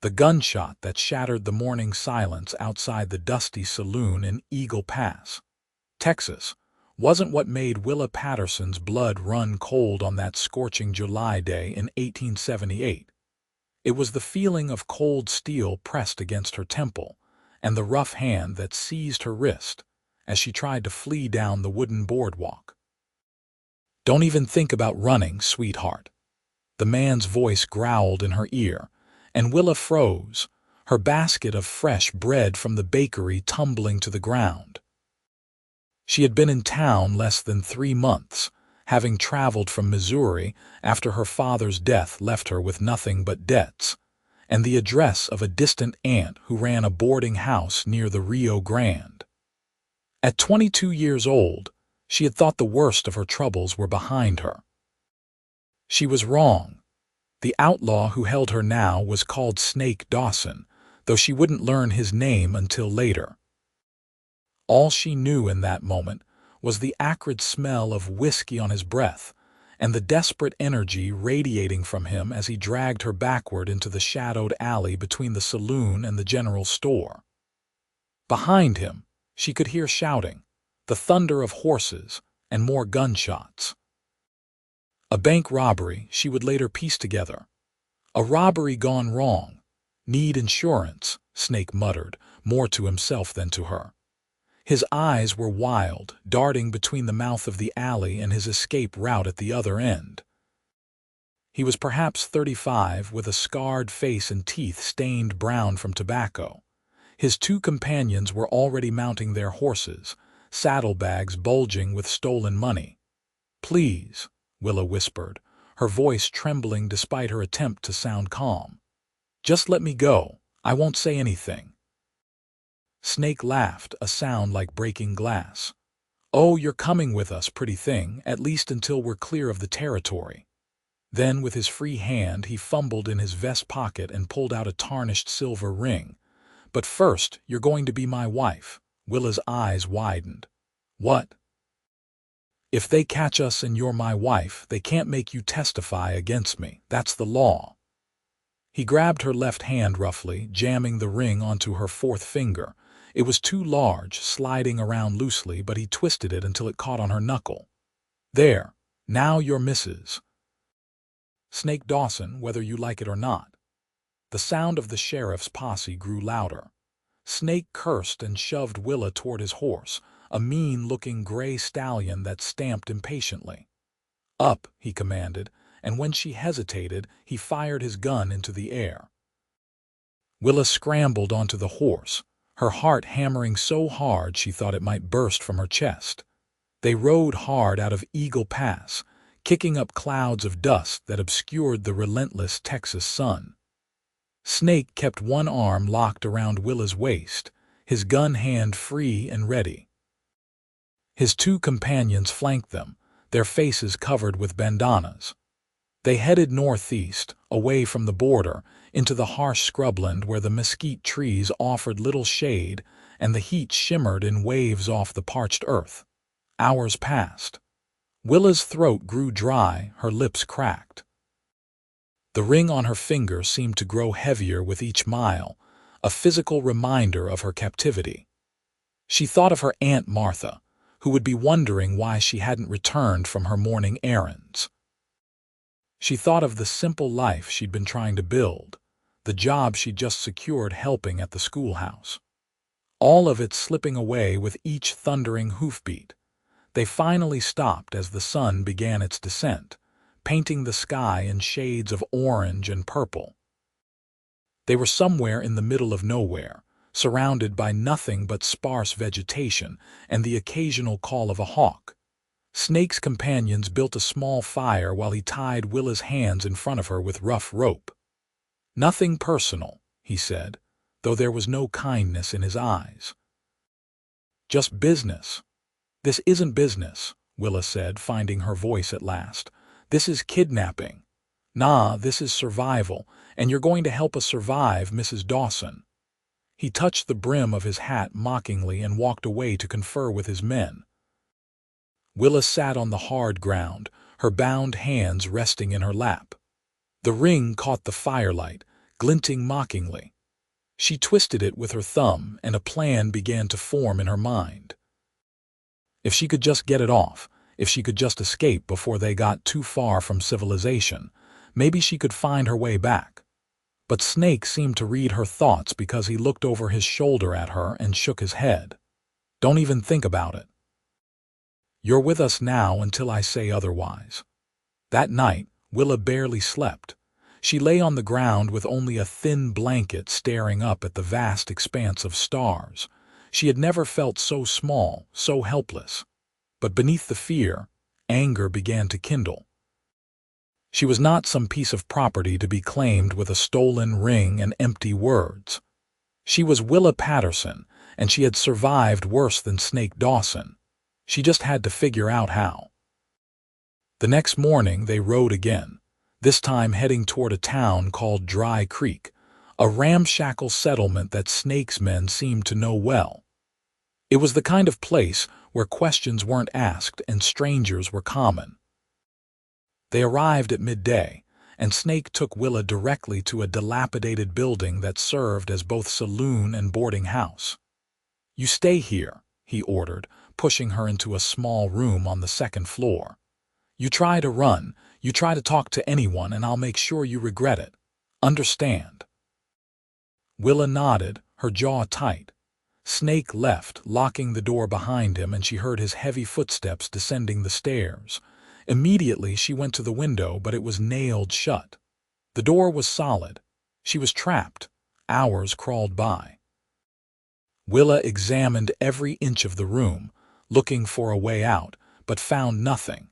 The gunshot that shattered the morning silence outside the dusty saloon in Eagle Pass, Texas, wasn't what made Willa Patterson's blood run cold on that scorching July day in 1878. It was the feeling of cold steel pressed against her temple and the rough hand that seized her wrist as she tried to flee down the wooden boardwalk. "Don't even think about running, sweetheart." The man's voice growled in her ear, and Willa froze, her basket of fresh bread from the bakery tumbling to the ground. She had been in town less than 3 months, having traveled from Missouri after her father's death left her with nothing but debts, and the address of a distant aunt who ran a boarding house near the Rio Grande. At 22 years old, she had thought the worst of her troubles were behind her. She was wrong. The outlaw who held her now was called Snake Dawson, though she wouldn't learn his name until later. All she knew in that moment was the acrid smell of whiskey on his breath and the desperate energy radiating from him as he dragged her backward into the shadowed alley between the saloon and the general store. Behind him, she could hear shouting, the thunder of horses, and more gunshots. A bank robbery, she would later piece together. A robbery gone wrong. Need insurance, Snake muttered, more to himself than to her. His eyes were wild, darting between the mouth of the alley and his escape route at the other end. He was perhaps 35, with a scarred face and teeth stained brown from tobacco. His 2 companions were already mounting their horses, saddlebags bulging with stolen money. "Please," Willa whispered, her voice trembling despite her attempt to sound calm. "Just let me go. I won't say anything." Snake laughed, a sound like breaking glass. "Oh, you're coming with us, pretty thing, at least until we're clear of the territory." Then, with his free hand, he fumbled in his vest pocket and pulled out a tarnished silver ring. "But first, you're going to be my wife." Willa's eyes widened. "What?" "If they catch us and you're my wife, they can't make you testify against me. That's the law." He grabbed her left hand roughly, jamming the ring onto her 4th finger. It was too large, sliding around loosely, but he twisted it until it caught on her knuckle. "There. Now you're Mrs. Snake Dawson, whether you like it or not." The sound of the sheriff's posse grew louder. Snake cursed and shoved Willa toward his horse, a mean-looking gray stallion that stamped impatiently. "Up," he commanded, and when she hesitated, he fired his gun into the air. Willa scrambled onto the horse, her heart hammering so hard she thought it might burst from her chest. They rode hard out of Eagle Pass, kicking up clouds of dust that obscured the relentless Texas sun. Snake kept one arm locked around Willa's waist, his gun hand free and ready. His 2 companions flanked them, their faces covered with bandanas. They headed northeast, away from the border, into the harsh scrubland where the mesquite trees offered little shade and the heat shimmered in waves off the parched earth. Hours passed. Willa's throat grew dry, her lips cracked. The ring on her finger seemed to grow heavier with each mile, a physical reminder of her captivity. She thought of her Aunt Martha, who would be wondering why she hadn't returned from her morning errands. She thought of the simple life she'd been trying to build, the job she'd just secured helping at the schoolhouse. All of it slipping away with each thundering hoofbeat. They finally stopped as the sun began its descent, painting the sky in shades of orange and purple. They were somewhere in the middle of nowhere, surrounded by nothing but sparse vegetation and the occasional call of a hawk. Snake's companions built a small fire while he tied Willa's hands in front of her with rough rope. "Nothing personal," he said, though there was no kindness in his eyes. "Just business." "This isn't business," Willa said, finding her voice at last. "This is kidnapping. Nah, this is survival, and you're going to help us survive, Mrs. Dawson." He touched the brim of his hat mockingly and walked away to confer with his men. Willa sat on the hard ground, her bound hands resting in her lap. The ring caught the firelight, glinting mockingly. She twisted it with her thumb, and a plan began to form in her mind. If she could just get it off, if she could just escape before they got too far from civilization, maybe she could find her way back. But Snake seemed to read her thoughts because he looked over his shoulder at her and shook his head. Don't even think about it. You're with us now until I say otherwise. That night, Willa barely slept. She lay on the ground with only a thin blanket staring up at the vast expanse of stars. She had never felt so small, so helpless. But beneath the fear, anger began to kindle. She was not some piece of property to be claimed with a stolen ring and empty words. She was Willa Patterson, and she had survived worse than Snake Dawson. She just had to figure out how. The next morning they rode again, this time heading toward a town called Dry Creek, a ramshackle settlement that Snake's men seemed to know well. It was the kind of place where questions weren't asked and strangers were common. They arrived at midday, and Snake took Willa directly to a dilapidated building that served as both saloon and boarding house. "You stay here," he ordered, pushing her into a small room on the second floor. "You try to run, you try to talk to anyone, and I'll make sure you regret it. Understand?" Willa nodded, her jaw tight. Snake left, locking the door behind him, and she heard his heavy footsteps descending the stairs. Immediately she went to the window, but it was nailed shut. The door was solid. She was trapped. Hours crawled by. Willa examined every inch of the room, looking for a way out, but found nothing.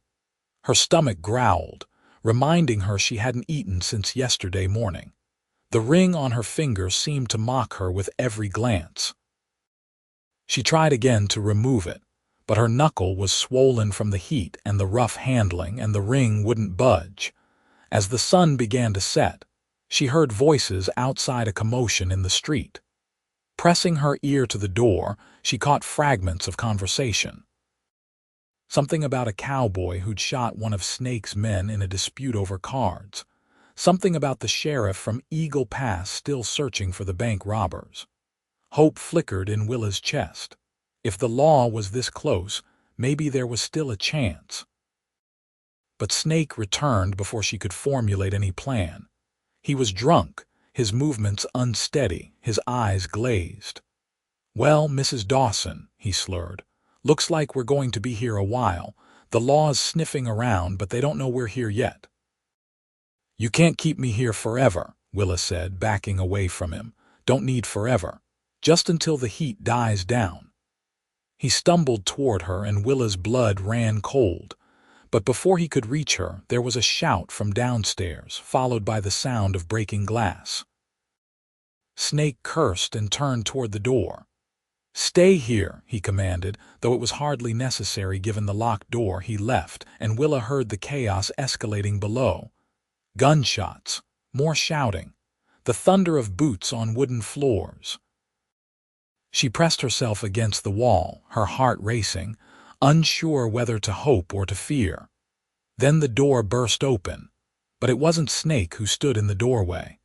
Her stomach growled, reminding her she hadn't eaten since yesterday morning. The ring on her finger seemed to mock her with every glance. She tried again to remove it, but her knuckle was swollen from the heat and the rough handling, and the ring wouldn't budge. As the sun began to set, she heard voices outside, a commotion in the street. Pressing her ear to the door, she caught fragments of conversation. Something about a cowboy who'd shot one of Snake's men in a dispute over cards. Something about the sheriff from Eagle Pass still searching for the bank robbers. Hope flickered in Willa's chest. If the law was this close, maybe there was still a chance. But Snake returned before she could formulate any plan. He was drunk, his movements unsteady, his eyes glazed. "Well, Mrs. Dawson," he slurred, "looks like we're going to be here a while. The law's sniffing around, but they don't know we're here yet." "You can't keep me here forever," Willa said, backing away from him. "Don't need forever. Just until the heat dies down." He stumbled toward her, and Willa's blood ran cold. But before he could reach her, there was a shout from downstairs, followed by the sound of breaking glass. Snake cursed and turned toward the door. "Stay here," he commanded, though it was hardly necessary given the locked door. He left, and Willa heard the chaos escalating below. Gunshots, more shouting, the thunder of boots on wooden floors. She pressed herself against the wall, her heart racing, unsure whether to hope or to fear. Then the door burst open, but it wasn't Snake who stood in the doorway.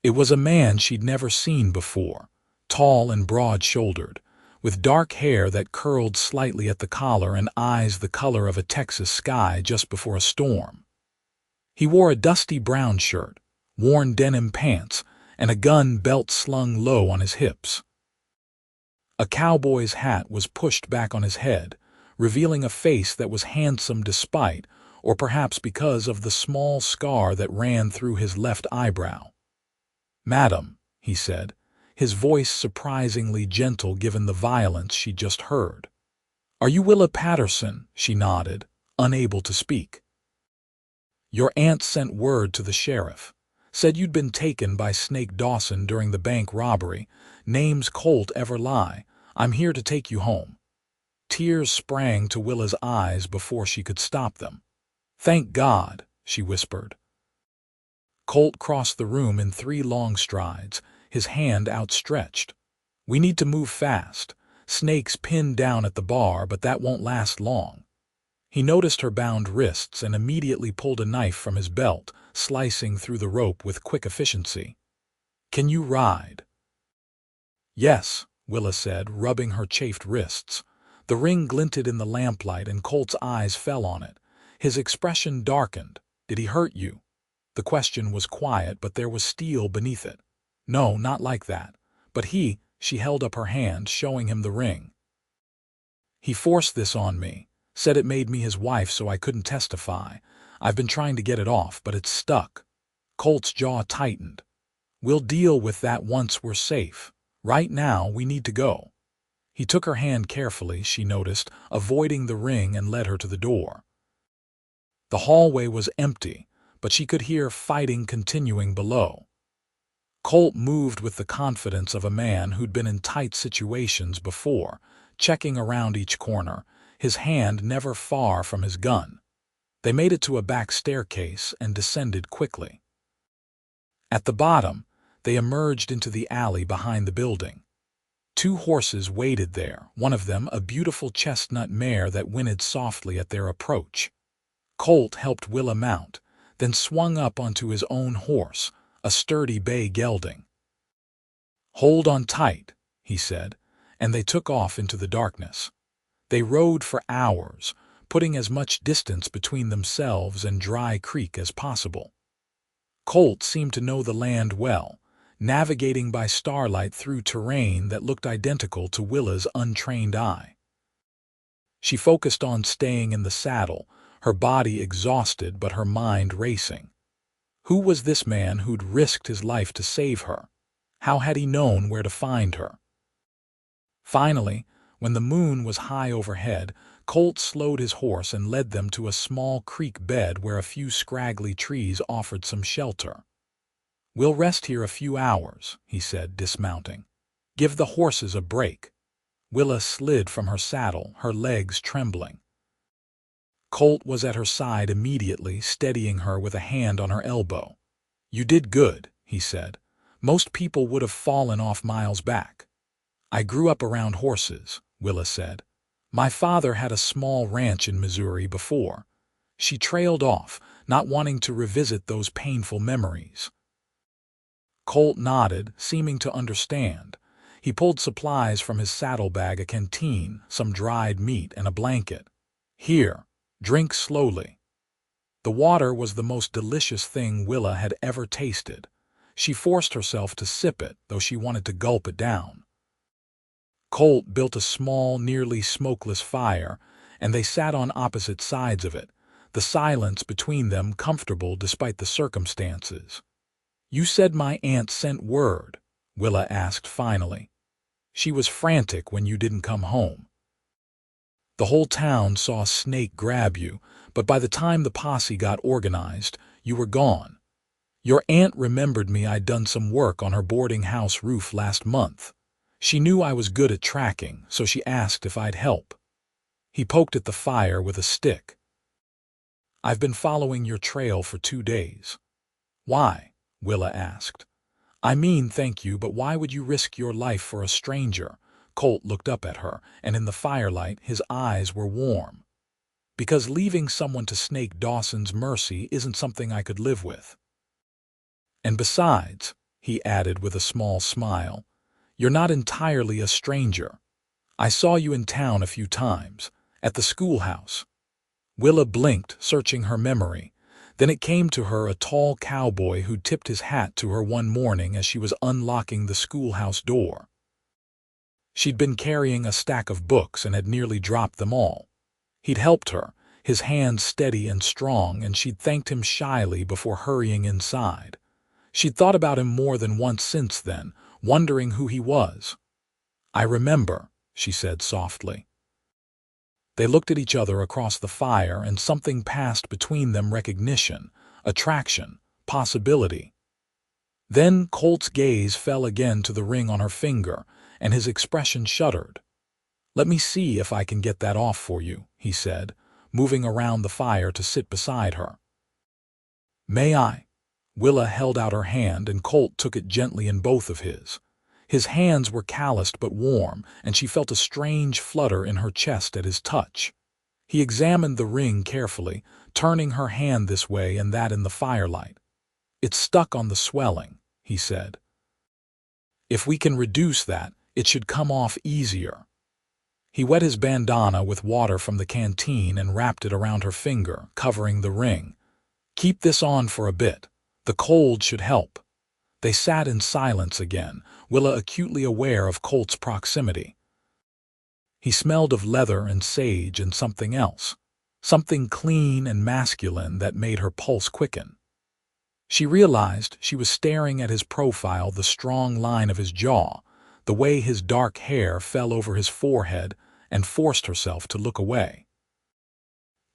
It was a man she'd never seen before, tall and broad-shouldered, with dark hair that curled slightly at the collar and eyes the color of a Texas sky just before a storm. He wore a dusty brown shirt, worn denim pants, and a gun belt slung low on his hips. A cowboy's hat was pushed back on his head, revealing a face that was handsome despite, or perhaps because of the small scar that ran through his left eyebrow. "Madam," he said, his voice surprisingly gentle given the violence she'd just heard. "Are you Willa Patterson?" She nodded, unable to speak. "Your aunt sent word to the sheriff. Said you'd been taken by Snake Dawson during the bank robbery. Name's Colt Everly. I'm here to take you home." Tears sprang to Willa's eyes before she could stop them. "Thank God," she whispered. Colt crossed the room in 3 long strides, his hand outstretched. "We need to move fast. Snake's pinned down at the bar, but that won't last long." He noticed her bound wrists and immediately pulled a knife from his belt, slicing through the rope with quick efficiency. "Can you ride?" "Yes," Willa said, rubbing her chafed wrists. The ring glinted in the lamplight and Colt's eyes fell on it. His expression darkened. "Did he hurt you?" The question was quiet, but there was steel beneath it. "No, not like that. But she held up her hand, showing him the ring. "He forced this on me. Said it made me his wife so I couldn't testify. I've been trying to get it off, but it's stuck." Colt's jaw tightened. "We'll deal with that once we're safe. Right now, we need to go." He took her hand carefully, she noticed, avoiding the ring, and led her to the door. The hallway was empty, but she could hear fighting continuing below. Colt moved with the confidence of a man who'd been in tight situations before, checking around each corner, his hand never far from his gun. They made it to a back staircase and descended quickly. At the bottom, they emerged into the alley behind the building. 2 horses waited there, one of them a beautiful chestnut mare that whinnied softly at their approach. Colt helped Willa mount, then swung up onto his own horse, a sturdy bay gelding. "Hold on tight," he said, and they took off into the darkness. They rode for hours, putting as much distance between themselves and Dry Creek as possible. Colt seemed to know the land well, navigating by starlight through terrain that looked identical to Willa's untrained eye. She focused on staying in the saddle, her body exhausted but her mind racing. Who was this man who'd risked his life to save her? How had he known where to find her? Finally, when the moon was high overhead, Colt slowed his horse and led them to a small creek bed where a few scraggly trees offered some shelter. "We'll rest here a few hours," he said, dismounting. "Give the horses a break." Willa slid from her saddle, her legs trembling. Colt was at her side immediately, steadying her with a hand on her elbow. "You did good," he said. "Most people would have fallen off miles back." "I grew up around horses," Willa said. "My father had a small ranch in Missouri before." She trailed off, not wanting to revisit those painful memories. Colt nodded, seeming to understand. He pulled supplies from his saddlebag, a canteen, some dried meat, and a blanket. "Here, drink slowly." The water was the most delicious thing Willa had ever tasted. She forced herself to sip it, though she wanted to gulp it down. Colt built a small, nearly smokeless fire, and they sat on opposite sides of it, the silence between them comfortable despite the circumstances. "You said my aunt sent word," Willa asked finally. "She was frantic when you didn't come home." "The whole town saw Snake grab you, but by the time the posse got organized, you were gone. Your aunt remembered me. I'd done some work on her boarding house roof last month. She knew I was good at tracking, so she asked if I'd help." He poked at the fire with a stick. "I've been following your trail for 2 days." "Why?" Willa asked. "I mean, thank you, but why would you risk your life for a stranger?" Colt looked up at her, and in the firelight his eyes were warm. "Because leaving someone to Snake Dawson's mercy isn't something I could live with. And besides," he added with a small smile, "you're not entirely a stranger. I saw you in town a few times, at the schoolhouse." Willa blinked, searching her memory. Then it came to her, a tall cowboy who tipped his hat to her one morning as she was unlocking the schoolhouse door. She'd been carrying a stack of books and had nearly dropped them all. He'd helped her, his hands steady and strong, and she'd thanked him shyly before hurrying inside. She'd thought about him more than once since then, wondering who he was. "I remember," she said softly. They looked at each other across the fire, and something passed between them: recognition, attraction, possibility. Then Colt's gaze fell again to the ring on her finger, and his expression shuddered. "Let me see if I can get that off for you," he said, moving around the fire to sit beside her. "May I?" Willa held out her hand, and Colt took it gently in both of his. His hands were calloused but warm, and she felt a strange flutter in her chest at his touch. He examined the ring carefully, turning her hand this way and that in the firelight. "It's stuck on the swelling," he said. "If we can reduce that, it should come off easier." He wet his bandana with water from the canteen and wrapped it around her finger, covering the ring. "Keep this on for a bit. The cold should help." They sat in silence again, Willa acutely aware of Colt's proximity. He smelled of leather and sage and something else, something clean and masculine that made her pulse quicken. She realized she was staring at his profile, the strong line of his jaw, the way his dark hair fell over his forehead, and forced herself to look away.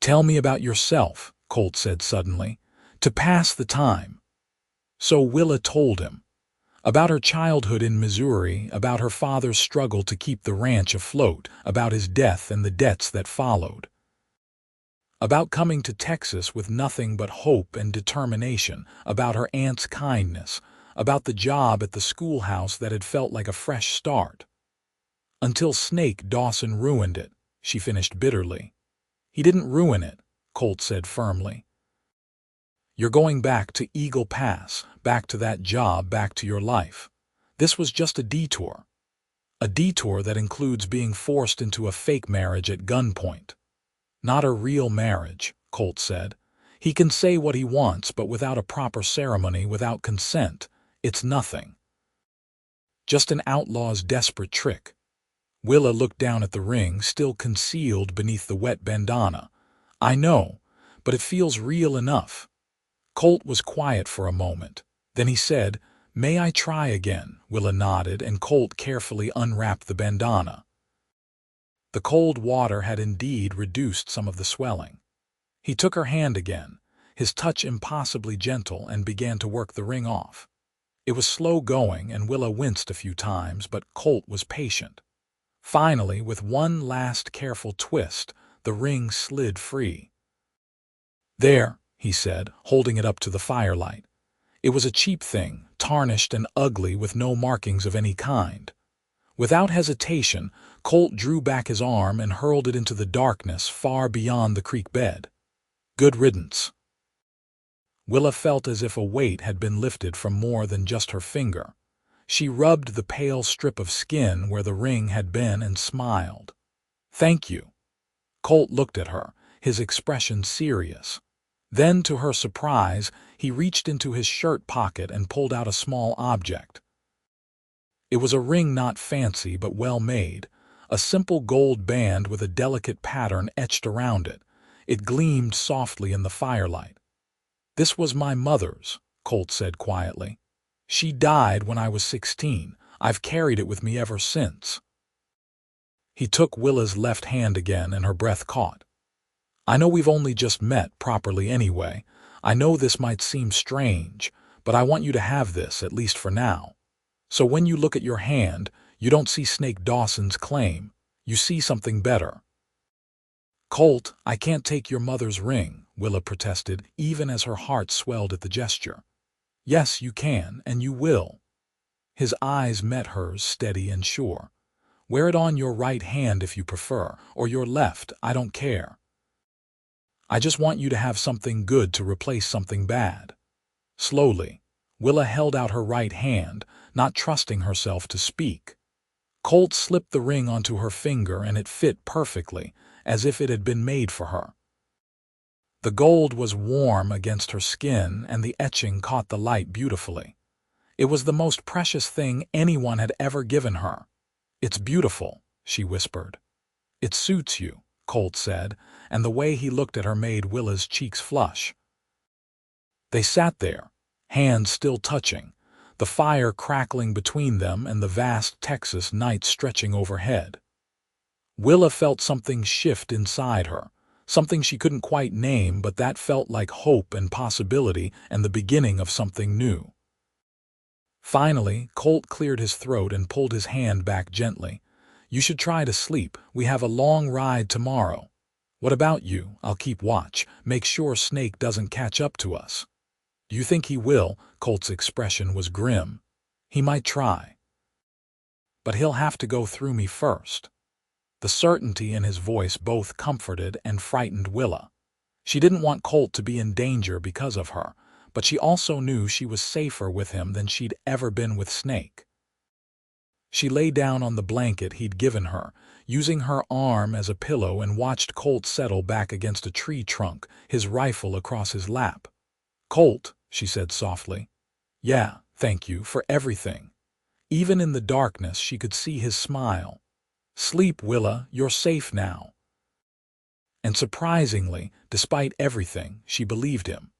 "Tell me about yourself," Colt said suddenly, to pass the time. So Willa told him. About her childhood in Missouri, about her father's struggle to keep the ranch afloat, about his death and the debts that followed. About coming to Texas with nothing but hope and determination, about her aunt's kindness, about the job at the schoolhouse that had felt like a fresh start. "Until Snake Dawson ruined it," she finished bitterly. "He didn't ruin it," Colt said firmly. "You're going back to Eagle Pass, back to that job, back to your life. This was just a detour. A detour that includes being forced into a fake marriage at gunpoint." "Not a real marriage," Colt said. "He can say what he wants, but without a proper ceremony, without consent, it's nothing. Just an outlaw's desperate trick." Willa looked down at the ring, still concealed beneath the wet bandana. "I know, but it feels real enough." Colt was quiet for a moment. Then he said, "May I try again?" Willa nodded, and Colt carefully unwrapped the bandana. The cold water had indeed reduced some of the swelling. He took her hand again, his touch impossibly gentle, and began to work the ring off. It was slow going, and Willa winced a few times, but Colt was patient. Finally, with one last careful twist, the ring slid free. "There," he said, holding it up to the firelight. It was a cheap thing, tarnished and ugly with no markings of any kind. Without hesitation, Colt drew back his arm and hurled it into the darkness far beyond the creek bed. "Good riddance." Willa felt as if a weight had been lifted from more than just her finger. She rubbed the pale strip of skin where the ring had been and smiled. "Thank you." Colt looked at her, his expression serious. Then, to her surprise, he reached into his shirt pocket and pulled out a small object. It was a ring not fancy but well made, a simple gold band with a delicate pattern etched around it. It gleamed softly in the firelight. "This was my mother's," Colt said quietly. "She died when I was 16. I've carried it with me ever since." He took Willa's left hand again, and her breath caught. "I know we've only just met properly anyway. I know this might seem strange, but I want you to have this, at least for now. So when you look at your hand, you don't see Snake Dawson's claim. You see something better." "Colt, I can't take your mother's ring," Willa protested, even as her heart swelled at the gesture. "Yes, you can, and you will." His eyes met hers, steady and sure. "Wear it on your right hand if you prefer, or your left, I don't care. I just want you to have something good to replace something bad." Slowly, Willa held out her right hand, not trusting herself to speak. Colt slipped the ring onto her finger, and it fit perfectly, as if it had been made for her. The gold was warm against her skin, and the etching caught the light beautifully. It was the most precious thing anyone had ever given her. "It's beautiful," she whispered. "It suits you," Colt said, and the way he looked at her made Willa's cheeks flush. They sat there, hands still touching, the fire crackling between them and the vast Texas night stretching overhead. Willa felt something shift inside her, something she couldn't quite name, but that felt like hope and possibility and the beginning of something new. Finally, Colt cleared his throat and pulled his hand back gently. "You should try to sleep. We have a long ride tomorrow." "What about you? I'll keep watch. Make sure Snake doesn't catch up to us." "Do you think he will?" Colt's expression was grim. "He might try. But he'll have to go through me first." The certainty in his voice both comforted and frightened Willa. She didn't want Colt to be in danger because of her, but she also knew she was safer with him than she'd ever been with Snake. She lay down on the blanket he'd given her, using her arm as a pillow, and watched Colt settle back against a tree trunk, his rifle across his lap. "Colt," she said softly. "Yeah, thank you for everything." Even in the darkness she could see his smile. "Sleep, Willa, you're safe now." And surprisingly, despite everything, she believed him.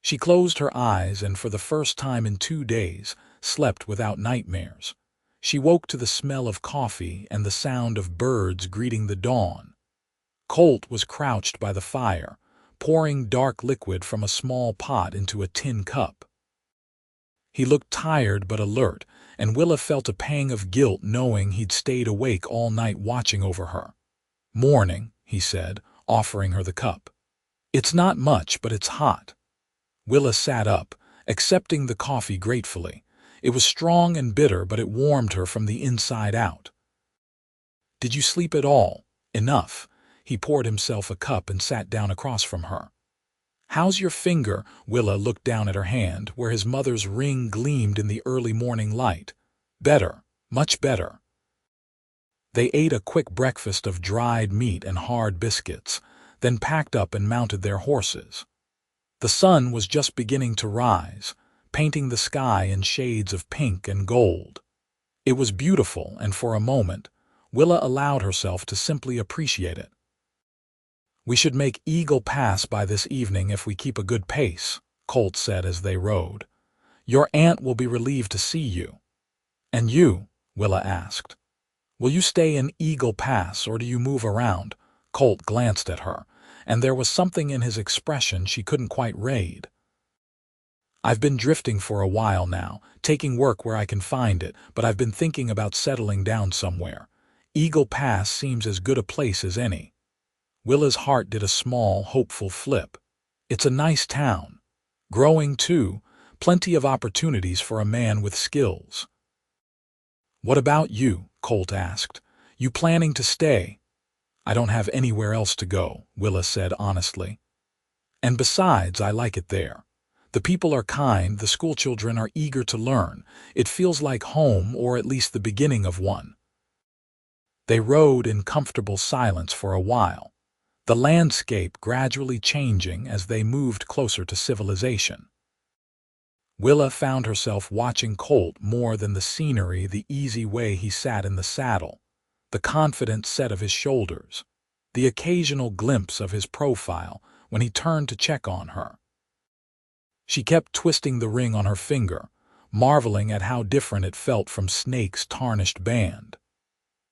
She closed her eyes and for the first time in 2 days, slept without nightmares. She woke to the smell of coffee and the sound of birds greeting the dawn. Colt was crouched by the fire, pouring dark liquid from a small pot into a tin cup. He looked tired but alert, and Willa felt a pang of guilt knowing he'd stayed awake all night watching over her. "Morning," he said, offering her the cup. "It's not much, but it's hot." Willa sat up, accepting the coffee gratefully. It was strong and bitter, but it warmed her from the inside out. "Did you sleep at all?" "Enough." He poured himself a cup and sat down across from her. "How's your finger?" Willa looked down at her hand, where his mother's ring gleamed in the early morning light. "Better, much better." They ate a quick breakfast of dried meat and hard biscuits, then packed up and mounted their horses. The sun was just beginning to rise, painting the sky in shades of pink and gold. It was beautiful, and for a moment, Willa allowed herself to simply appreciate it. "We should make Eagle Pass by this evening if we keep a good pace," Colt said as they rode. "Your aunt will be relieved to see you." "And you?" Willa asked. "Will you stay in Eagle Pass or do you move around?" Colt glanced at her, and there was something in his expression she couldn't quite read. "I've been drifting for a while now, taking work where I can find it, but I've been thinking about settling down somewhere. Eagle Pass seems as good a place as any." Willa's heart did a small, hopeful flip. It's a nice town. Growing, too, plenty of opportunities for a man with skills. "What about you?" Colt asked. "You planning to stay?" "I don't have anywhere else to go," Willa said honestly. "And besides, I like it there. The people are kind, the schoolchildren are eager to learn. It feels like home, or at least the beginning of one." They rode in comfortable silence for a while, the landscape gradually changing as they moved closer to civilization. Willa found herself watching Colt more than the scenery, the easy way he sat in the saddle, the confident set of his shoulders, the occasional glimpse of his profile when he turned to check on her. She kept twisting the ring on her finger, marveling at how different it felt from Snake's tarnished band.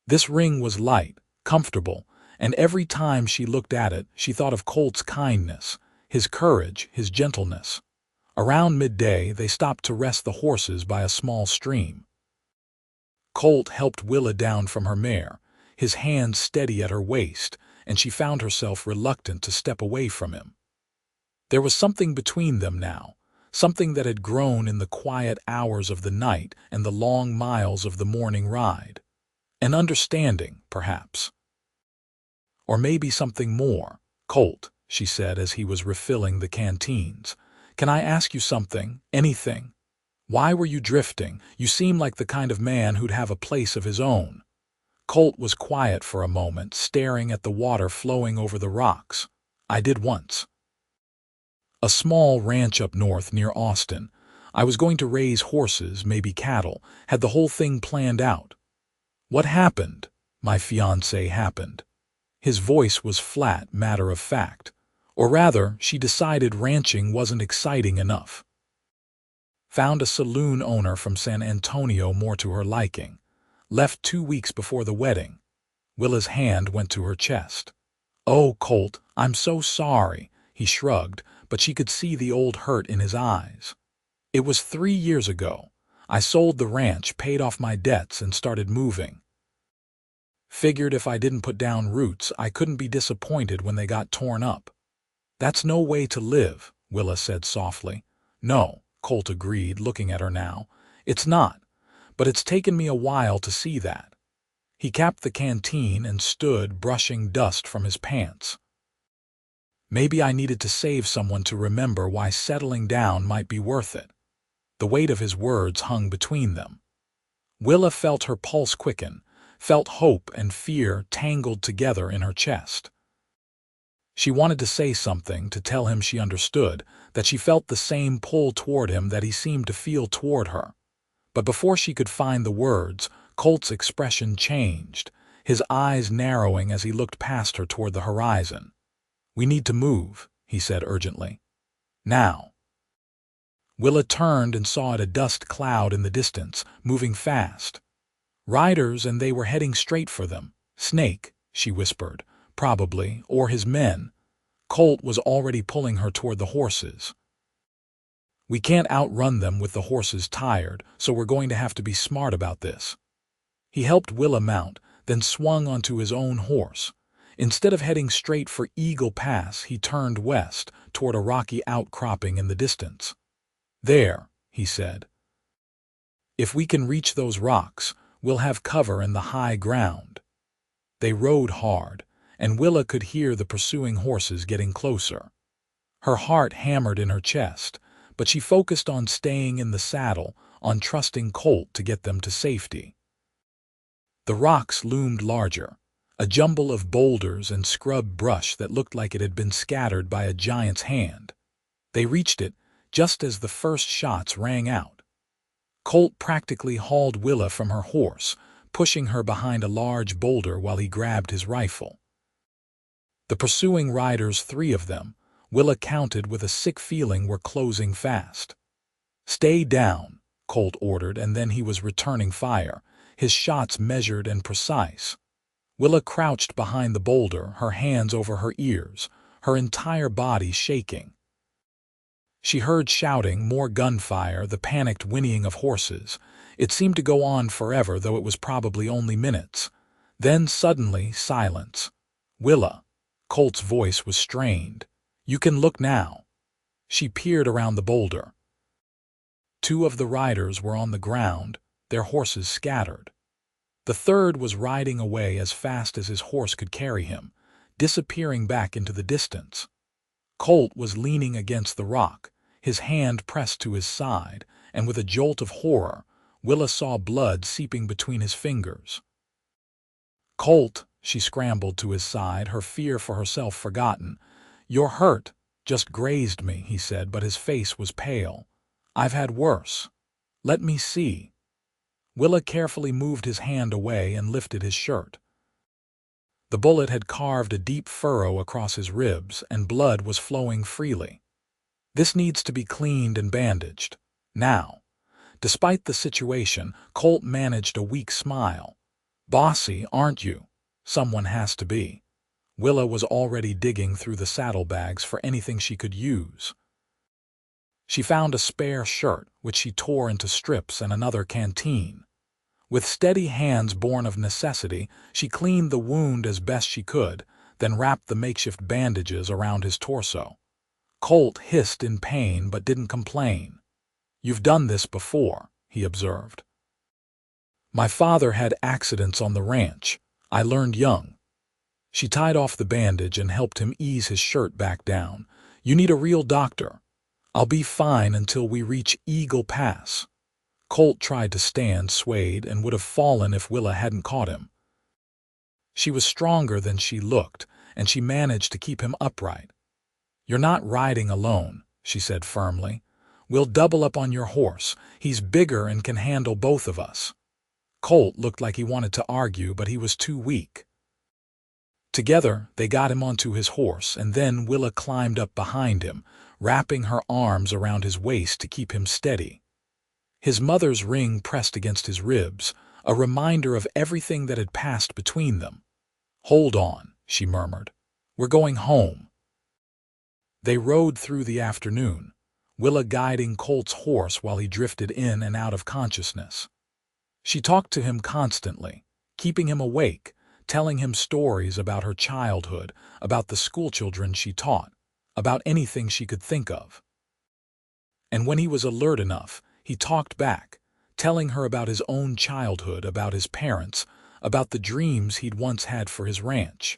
This ring was light, comfortable, and every time she looked at it, she thought of Colt's kindness, his courage, his gentleness. Around midday, they stopped to rest the horses by a small stream. Colt helped Willa down from her mare, his hand steady at her waist, and she found herself reluctant to step away from him. There was something between them now, something that had grown in the quiet hours of the night and the long miles of the morning ride. An understanding, perhaps. "Or maybe something more. Colt," she said as he was refilling the canteens, "can I ask you something, anything? Why were you drifting? You seem like the kind of man who'd have a place of his own." Colt was quiet for a moment, staring at the water flowing over the rocks. "I did once. A small ranch up north near Austin. I was going to raise horses, maybe cattle, had the whole thing planned out. What happened? My fiancé happened." His voice was flat, matter of fact. Or rather, she decided ranching wasn't exciting enough. Found a saloon owner from San Antonio more to her liking. Left 2 weeks before the wedding. Willa's hand went to her chest. "Oh, Colt, I'm so sorry." He shrugged, but she could see the old hurt in his eyes. "It was 3 years ago. I sold the ranch, paid off my debts, and started moving. Figured if I didn't put down roots, I couldn't be disappointed when they got torn up." "That's no way to live," Willa said softly. "No," Colt agreed, looking at her now. "It's not, but it's taken me a while to see that." He capped the canteen and stood brushing dust from his pants. Maybe I needed to save someone to remember why settling down might be worth it. The weight of his words hung between them. Willa felt her pulse quicken, felt hope and fear tangled together in her chest. She wanted to say something, to tell him she understood, that she felt the same pull toward him that he seemed to feel toward her. But before she could find the words, Colt's expression changed, his eyes narrowing as he looked past her toward the horizon. "We need to move," he said urgently. "Now." Willa turned and saw a dust cloud in the distance, moving fast. Riders, and they were heading straight for them. "Snake," she whispered, "probably, or his men." Colt was already pulling her toward the horses. "We can't outrun them with the horses tired, so we're going to have to be smart about this." He helped Willa mount, then swung onto his own horse. Instead of heading straight for Eagle Pass, he turned west, toward a rocky outcropping in the distance. "There," he said. "If we can reach those rocks, we'll have cover in the high ground." They rode hard, and Willa could hear the pursuing horses getting closer. Her heart hammered in her chest, but she focused on staying in the saddle, on trusting Colt to get them to safety. The rocks loomed larger, a jumble of boulders and scrub brush that looked like it had been scattered by a giant's hand. They reached it just as the first shots rang out. Colt practically hauled Willa from her horse, pushing her behind a large boulder while he grabbed his rifle. The pursuing riders, 3 of them, Willa counted with a sick feeling, were closing fast. "Stay down," Colt ordered, and then he was returning fire, his shots measured and precise. Willa crouched behind the boulder, her hands over her ears, her entire body shaking. She heard shouting, more gunfire, the panicked whinnying of horses. It seemed to go on forever, though it was probably only minutes. Then suddenly, silence. "Willa." Colt's voice was strained. "You can look now." She peered around the boulder. 2 of the riders were on the ground, their horses scattered. The 3rd was riding away as fast as his horse could carry him, disappearing back into the distance. Colt was leaning against the rock, his hand pressed to his side, and with a jolt of horror, Willa saw blood seeping between his fingers. "Colt," she scrambled to his side, her fear for herself forgotten. "You're hurt." "Just grazed me," he said, but his face was pale. "I've had worse." "Let me see." Willa carefully moved his hand away and lifted his shirt. The bullet had carved a deep furrow across his ribs, and blood was flowing freely. "This needs to be cleaned and bandaged. Now." Despite the situation, Colt managed a weak smile. "Bossy, aren't you?" "Someone has to be." Willa was already digging through the saddlebags for anything she could use. She found a spare shirt, which she tore into strips, and another canteen. With steady hands born of necessity, she cleaned the wound as best she could, then wrapped the makeshift bandages around his torso. Colt hissed in pain but didn't complain. "You've done this before," he observed. "My father had accidents on the ranch. I learned young." She tied off the bandage and helped him ease his shirt back down. "You need a real doctor." "I'll be fine until we reach Eagle Pass." Colt tried to stand, swayed, and would have fallen if Willa hadn't caught him. She was stronger than she looked, and she managed to keep him upright. "You're not riding alone," she said firmly. "We'll double up on your horse. He's bigger and can handle both of us." Colt looked like he wanted to argue, but he was too weak. Together, they got him onto his horse, and then Willa climbed up behind him, wrapping her arms around his waist to keep him steady. His mother's ring pressed against his ribs, a reminder of everything that had passed between them. "Hold on," she murmured. "We're going home." They rode through the afternoon, Willa guiding Colt's horse while he drifted in and out of consciousness. She talked to him constantly, keeping him awake, telling him stories about her childhood, about the schoolchildren she taught, about anything she could think of. And when he was alert enough, he talked back, telling her about his own childhood, about his parents, about the dreams he'd once had for his ranch.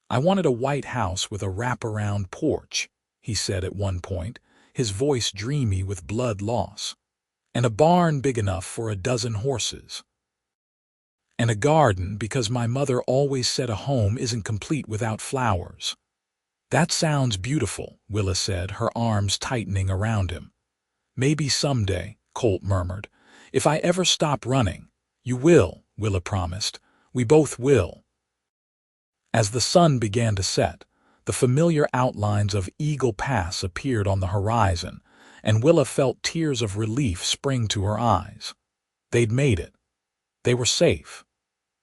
"I wanted a white house with a wraparound porch," he said at one point, his voice dreamy with blood loss, "and a barn big enough for a dozen horses. And a garden, because my mother always said a home isn't complete without flowers." "That sounds beautiful," Willa said, her arms tightening around him. "Maybe someday," Colt murmured. "If I ever stop running." "You will," Willa promised. "We both will." As the sun began to set, the familiar outlines of Eagle Pass appeared on the horizon, and Willa felt tears of relief spring to her eyes. They'd made it. They were safe.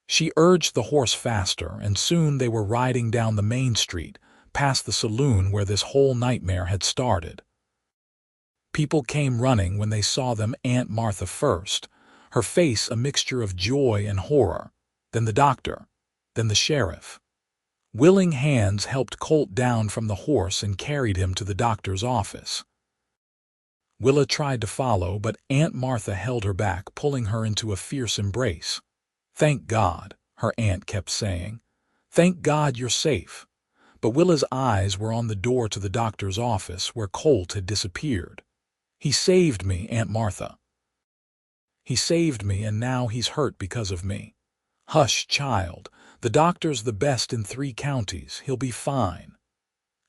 She urged the horse faster, and soon they were riding down the main street, past the saloon where this whole nightmare had started. People came running when they saw them. Aunt Martha first, her face a mixture of joy and horror, then the doctor, then the sheriff. Willing hands helped Colt down from the horse and carried him to the doctor's office. Willa tried to follow, but Aunt Martha held her back, pulling her into a fierce embrace. "Thank God," her aunt kept saying. "Thank God you're safe." But Willa's eyes were on the door to the doctor's office where Colt had disappeared. "He saved me, Aunt Martha. He saved me, and now he's hurt because of me." "Hush, child. The doctor's the best in 3 counties. He'll be fine."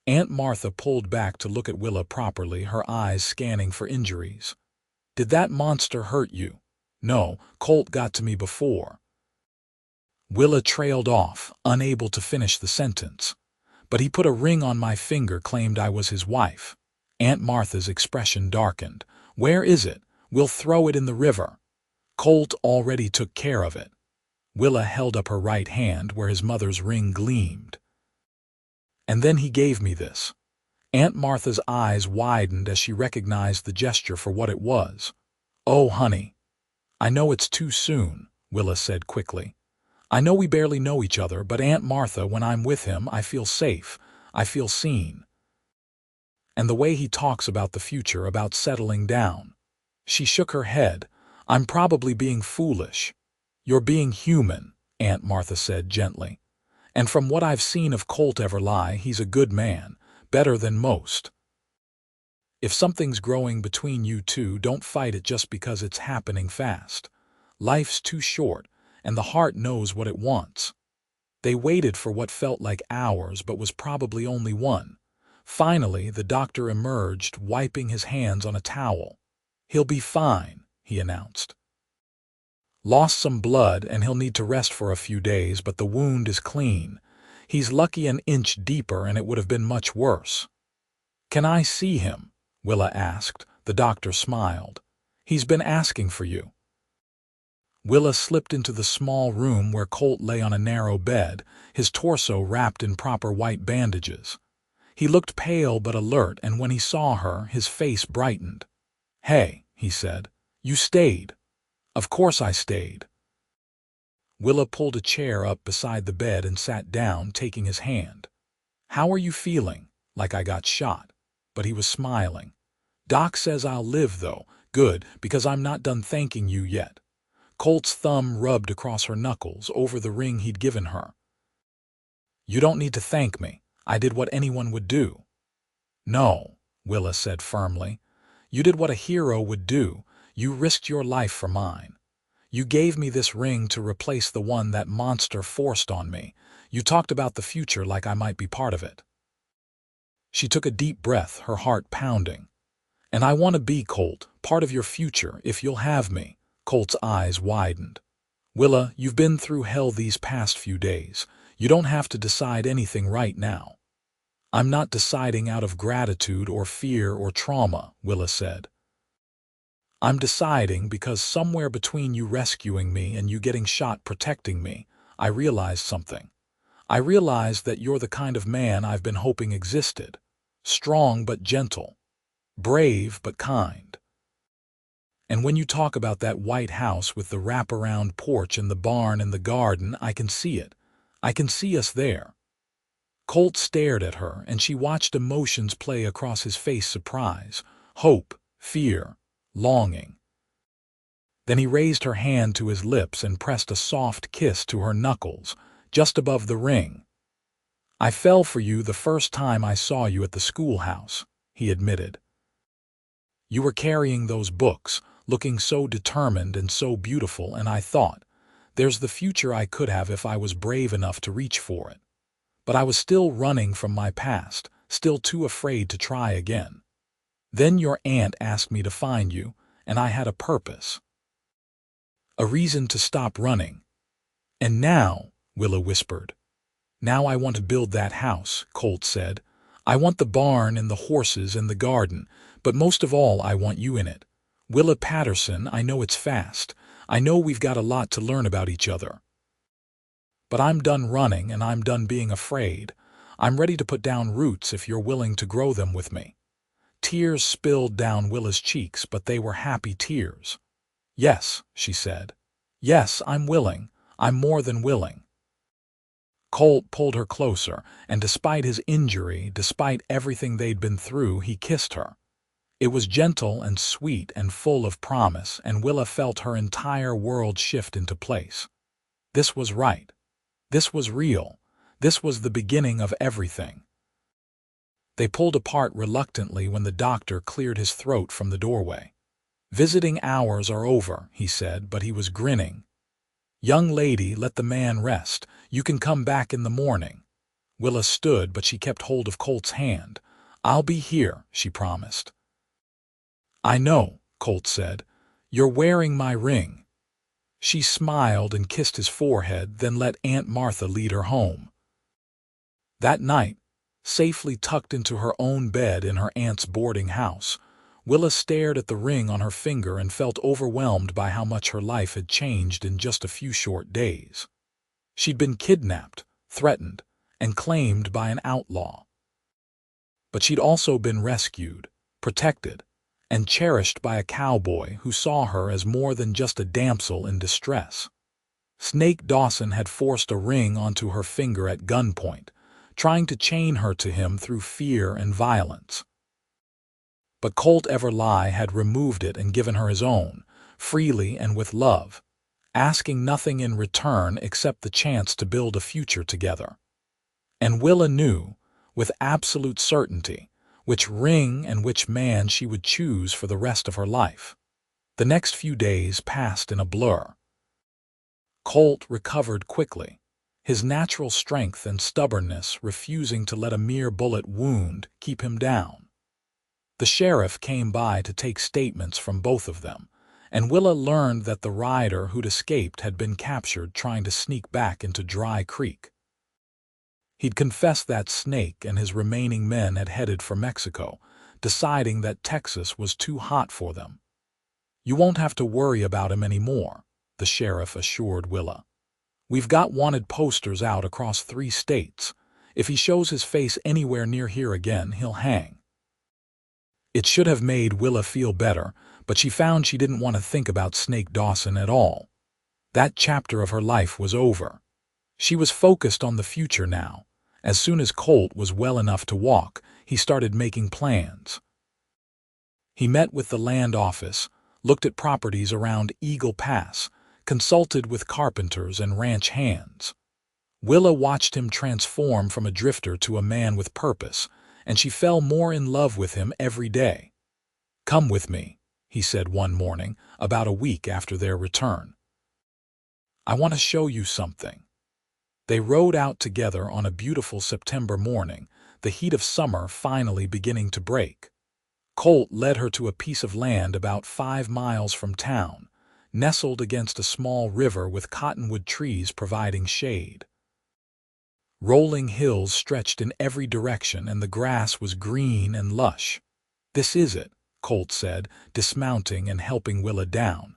Aunt Martha pulled back to look at Willa properly, her eyes scanning for injuries. "Did that monster hurt you?" "No, Colt got to me before." Willa trailed off, unable to finish the sentence. "But he put a ring on my finger, claimed I was his wife." Aunt Martha's expression darkened. "Where is it? We'll throw it in the river." "Colt already took care of it." Willa held up her right hand where his mother's ring gleamed. "And then he gave me this." Aunt Martha's eyes widened as she recognized the gesture for what it was. "Oh, honey. I know it's too soon," Willa said quickly. "I know we barely know each other, but Aunt Martha, when I'm with him, I feel safe. I feel seen. And the way he talks about the future, about settling down." She shook her head. "I'm probably being foolish." "You're being human," Aunt Martha said gently. "And from what I've seen of Colt Everly, he's a good man, better than most. If something's growing between you two, don't fight it just because it's happening fast. Life's too short, and the heart knows what it wants." They waited for what felt like hours but was probably only one. Finally, the doctor emerged, wiping his hands on a towel. "He'll be fine," he announced. "Lost some blood, and he'll need to rest for a few days, but the wound is clean. He's lucky an inch deeper, and it would have been much worse." "Can I see him?" Willa asked. The doctor smiled. "He's been asking for you." Willa slipped into the small room where Colt lay on a narrow bed, his torso wrapped in proper white bandages. He looked pale but alert, and when he saw her, his face brightened. "Hey," he said. "You stayed." "Of course I stayed." Willa pulled a chair up beside the bed and sat down, taking his hand. "How are you feeling?" "Like I got shot." But he was smiling. "Doc says I'll live, though." "Good, because I'm not done thanking you yet." Colt's thumb rubbed across her knuckles, over the ring he'd given her. "You don't need to thank me. I did what anyone would do." "No," Willa said firmly. "You did what a hero would do. You risked your life for mine. You gave me this ring to replace the one that monster forced on me. You talked about the future like I might be part of it." She took a deep breath, her heart pounding. "And I want to be, Colt, part of your future, if you'll have me." Colt's eyes widened. "Willa, you've been through hell these past few days. You don't have to decide anything right now." "I'm not deciding out of gratitude or fear or trauma," Willa said. "I'm deciding because somewhere between you rescuing me and you getting shot protecting me, I realized something. I realized that you're the kind of man I've been hoping existed. Strong but gentle. Brave but kind. And when you talk about that white house with the wraparound porch and the barn and the garden, I can see it. I can see us there." Colt stared at her, and she watched emotions play across his face: surprise, hope, fear, longing. Then he raised her hand to his lips and pressed a soft kiss to her knuckles, just above the ring. "I fell for you the first time I saw you at the schoolhouse," he admitted. "You were carrying those books, looking so determined and so beautiful, and I thought, there's the future I could have if I was brave enough to reach for it. But I was still running from my past, still too afraid to try again. Then your aunt asked me to find you, and I had a purpose. A reason to stop running. And now," Willa whispered. "Now I want to build that house," Colt said. "I want the barn and the horses and the garden, but most of all I want you in it. Willa Patterson, I know it's fast. I know we've got a lot to learn about each other. But I'm done running and I'm done being afraid. I'm ready to put down roots if you're willing to grow them with me." Tears spilled down Willa's cheeks, but they were happy tears. "Yes," she said. "Yes, I'm willing. I'm more than willing." Colt pulled her closer, and despite his injury, despite everything they'd been through, he kissed her. It was gentle and sweet and full of promise, and Willa felt her entire world shift into place. This was right. This was real. This was the beginning of everything. They pulled apart reluctantly when the doctor cleared his throat from the doorway. "Visiting hours are over," he said, but he was grinning. "Young lady, let the man rest. You can come back in the morning." Willa stood, but she kept hold of Colt's hand. "I'll be here," she promised. "I know," Colt said. "You're wearing my ring." She smiled and kissed his forehead, then let Aunt Martha lead her home. That night, safely tucked into her own bed in her aunt's boarding house, Willa stared at the ring on her finger and felt overwhelmed by how much her life had changed in just a few short days. She'd been kidnapped, threatened, and claimed by an outlaw. But she'd also been rescued, protected, and cherished by a cowboy who saw her as more than just a damsel in distress. Snake Dawson had forced a ring onto her finger at gunpoint, trying to chain her to him through fear and violence. But Colt Everly had removed it and given her his own, freely and with love, asking nothing in return except the chance to build a future together. And Willa knew, with absolute certainty, which ring and which man she would choose for the rest of her life. The next few days passed in a blur. Colt recovered quickly, his natural strength and stubbornness refusing to let a mere bullet wound keep him down. The sheriff came by to take statements from both of them, and Willa learned that the rider who'd escaped had been captured trying to sneak back into Dry Creek. He'd confessed that Snake and his remaining men had headed for Mexico, deciding that Texas was too hot for them. "You won't have to worry about him anymore," the sheriff assured Willa. "We've got wanted posters out across 3 states. If he shows his face anywhere near here again, he'll hang." It should have made Willa feel better, but she found she didn't want to think about Snake Dawson at all. That chapter of her life was over. She was focused on the future now. As soon as Colt was well enough to walk, he started making plans. He met with the land office, looked at properties around Eagle Pass, consulted with carpenters and ranch hands. Willa watched him transform from a drifter to a man with purpose, and she fell more in love with him every day. "Come with me," he said one morning, about a week after their return. "I want to show you something." They rode out together on a beautiful September morning, the heat of summer finally beginning to break. Colt led her to a piece of land about 5 miles from town, nestled against a small river with cottonwood trees providing shade. Rolling hills stretched in every direction and the grass was green and lush. "This is it," Colt said, dismounting and helping Willa down.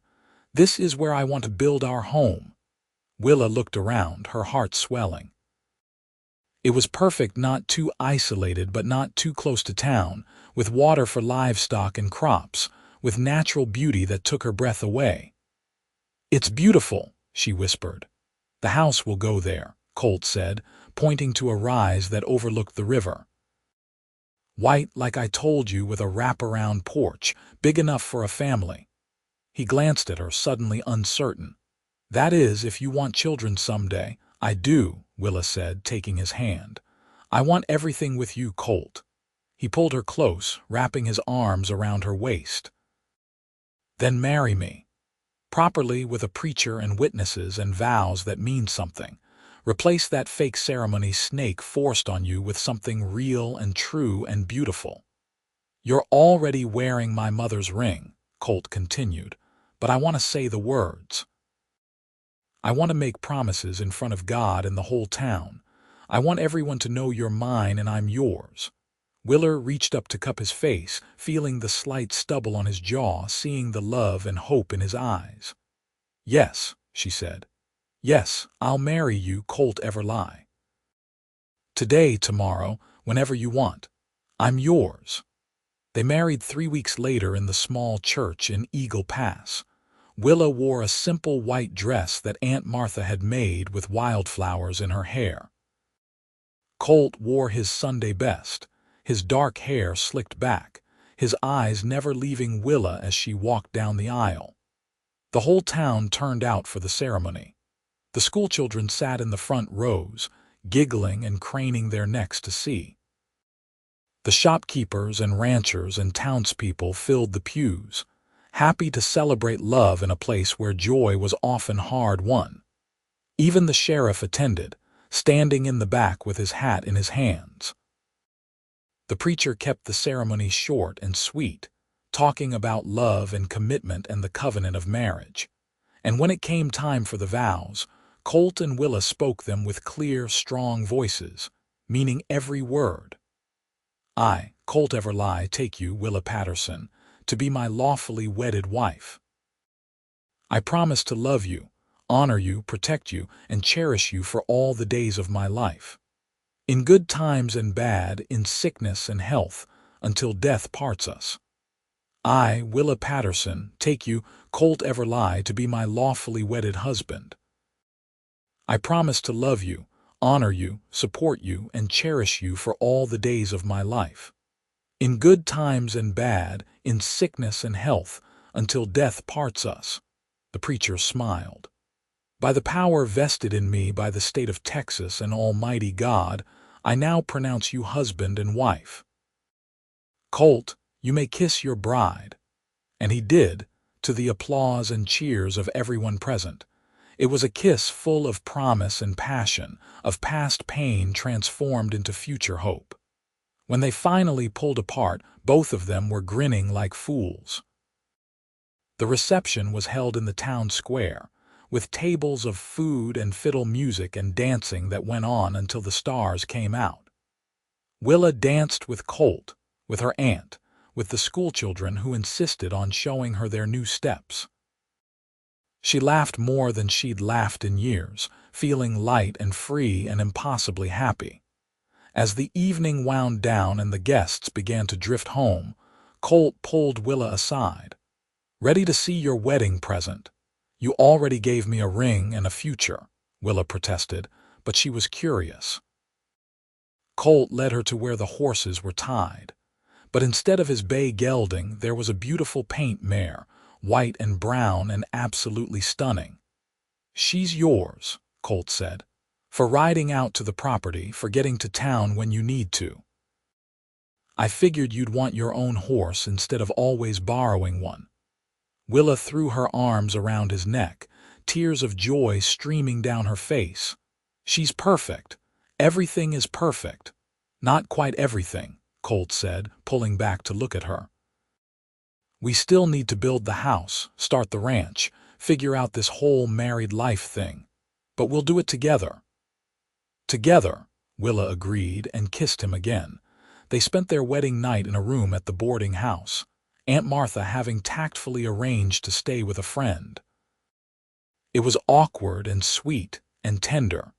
"This is where I want to build our home." Willa looked around, her heart swelling. It was perfect, not too isolated but not too close to town, with water for livestock and crops, with natural beauty that took her breath away. "It's beautiful," she whispered. "The house will go there," Colt said, pointing to a rise that overlooked the river. "White, like I told you, with a wraparound porch, big enough for a family." He glanced at her, suddenly uncertain. "That is, if you want children someday." "I do," Willa said, taking his hand. "I want everything with you, Colt." He pulled her close, wrapping his arms around her waist. "Then marry me. Properly, with a preacher and witnesses and vows that mean something. Replace that fake ceremony Snake forced on you with something real and true and beautiful." "You're already wearing my mother's ring," Colt continued, "but I want to say the words. I want to make promises in front of God and the whole town. I want everyone to know you're mine and I'm yours." Willa reached up to cup his face, feeling the slight stubble on his jaw, seeing the love and hope in his eyes. "Yes," she said. "Yes, I'll marry you, Colt Everly. Today, tomorrow, whenever you want. I'm yours." They married 3 weeks later in the small church in Eagle Pass. Willa wore a simple white dress that Aunt Martha had made with wildflowers in her hair. Colt wore his Sunday best, his dark hair slicked back, his eyes never leaving Willa as she walked down the aisle. The whole town turned out for the ceremony. The schoolchildren sat in the front rows, giggling and craning their necks to see. The shopkeepers and ranchers and townspeople filled the pews, happy to celebrate love in a place where joy was often hard-won. Even the sheriff attended, standing in the back with his hat in his hands. The preacher kept the ceremony short and sweet, talking about love and commitment and the covenant of marriage. And when it came time for the vows, Colt and Willa spoke them with clear, strong voices, meaning every word. "I, Colt Everly, take you, Willa Patterson, to be my lawfully wedded wife. I promise to love you, honor you, protect you, and cherish you for all the days of my life. In good times and bad, in sickness and health, until death parts us. I, Willa Patterson, take you, Colt Everly, to be my lawfully wedded husband. I promise to love you, honor you, support you, and cherish you for all the days of my life. In good times and bad, in sickness and health, until death parts us." The preacher smiled. "By the power vested in me by the state of Texas and Almighty God, I now pronounce you husband and wife. Colt, you may kiss your bride." And he did, to the applause and cheers of everyone present. It was a kiss full of promise and passion, of past pain transformed into future hope. When they finally pulled apart, both of them were grinning like fools. The reception was held in the town square, with tables of food and fiddle music and dancing that went on until the stars came out. Willa danced with Colt, with her aunt, with the schoolchildren who insisted on showing her their new steps. She laughed more than she'd laughed in years, feeling light and free and impossibly happy. As the evening wound down and the guests began to drift home, Colt pulled Willa aside. "Ready to see your wedding present? You already gave me a ring and a future," Willa protested, but she was curious. Colt led her to where the horses were tied. But instead of his bay gelding, there was a beautiful paint mare, white and brown and absolutely stunning. "She's yours," Colt said, "for riding out to the property, for getting to town when you need to. I figured you'd want your own horse instead of always borrowing one." Willa threw her arms around his neck, tears of joy streaming down her face. "She's perfect. Everything is perfect." "Not quite everything," Colt said, pulling back to look at her. "We still need to build the house, start the ranch, figure out this whole married life thing. But we'll do it together." "Together," Willa agreed and kissed him again. They spent their wedding night in a room at the boarding house, Aunt Martha having tactfully arranged to stay with a friend. It was awkward and sweet and tender,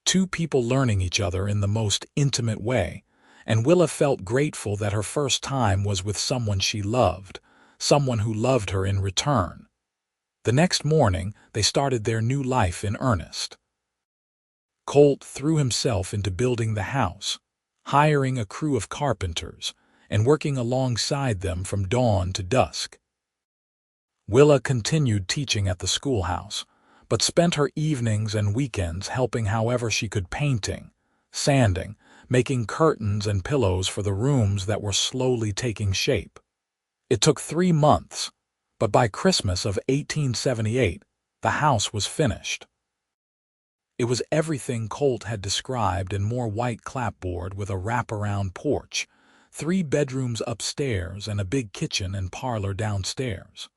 two people learning each other in the most intimate way, and Willa felt grateful that her first time was with someone she loved, someone who loved her in return. The next morning, they started their new life in earnest. Colt threw himself into building the house, hiring a crew of carpenters, and working alongside them from dawn to dusk. Willa continued teaching at the schoolhouse, but spent her evenings and weekends helping however she could, painting, sanding, making curtains and pillows for the rooms that were slowly taking shape. It took 3 months, but by Christmas of 1878, the house was finished. It was everything Colt had described and more: white clapboard with a wraparound porch, 3 bedrooms upstairs and a big kitchen and parlor downstairs.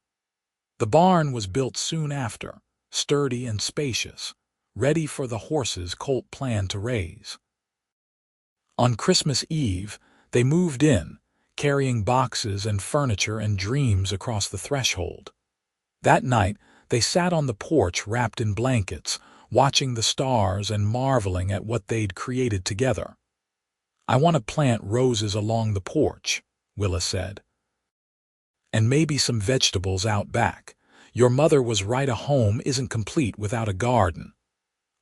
The barn was built soon after, sturdy and spacious, ready for the horses Colt planned to raise. On Christmas Eve, they moved in, carrying boxes and furniture and dreams across the threshold. That night, they sat on the porch wrapped in blankets, watching the stars and marveling at what they'd created together. "I want to plant roses along the porch," Willa said. "And maybe some vegetables out back. Your mother was right, a home isn't complete without a garden."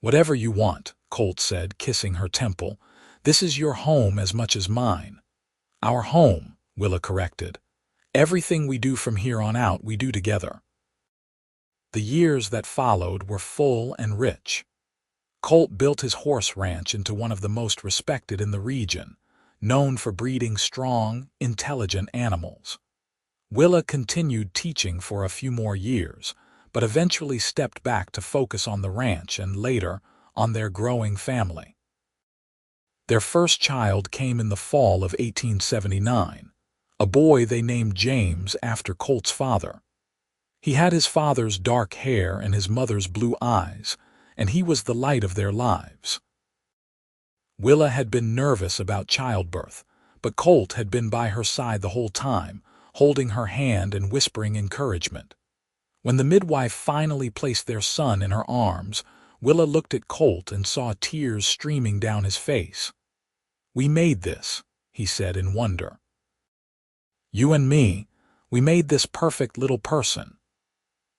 "Whatever you want," Colt said, kissing her temple. "This is your home as much as mine." "Our home," Willa corrected. "Everything we do from here on out we do together." The years that followed were full and rich. Colt built his horse ranch into one of the most respected in the region, known for breeding strong, intelligent animals. Willa continued teaching for a few more years, but eventually stepped back to focus on the ranch and later on their growing family. Their first child came in the fall of 1879, a boy they named James after Colt's father. He had his father's dark hair and his mother's blue eyes, and he was the light of their lives. Willa had been nervous about childbirth, but Colt had been by her side the whole time, holding her hand and whispering encouragement. When the midwife finally placed their son in her arms, Willa looked at Colt and saw tears streaming down his face. "We made this," he said in wonder. "You and me, we made this perfect little person."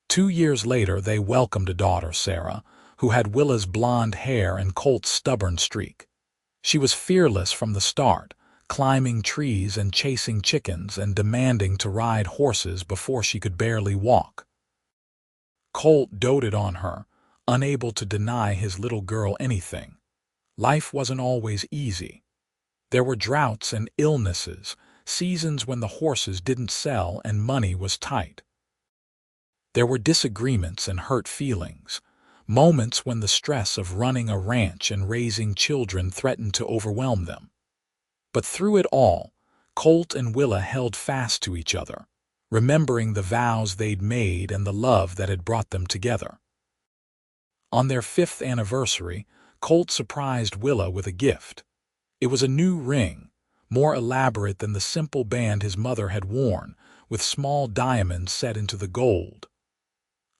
2 years later, they welcomed a daughter, Sarah, who had Willa's blonde hair and Colt's stubborn streak. She was fearless from the start, climbing trees and chasing chickens and demanding to ride horses before she could barely walk. Colt doted on her, unable to deny his little girl anything. Life wasn't always easy. There were droughts and illnesses, seasons when the horses didn't sell and money was tight. There were disagreements and hurt feelings, moments when the stress of running a ranch and raising children threatened to overwhelm them. But through it all, Colt and Willa held fast to each other, remembering the vows they'd made and the love that had brought them together. On their 5th anniversary, Colt surprised Willa with a gift. It was a new ring, more elaborate than the simple band his mother had worn, with small diamonds set into the gold.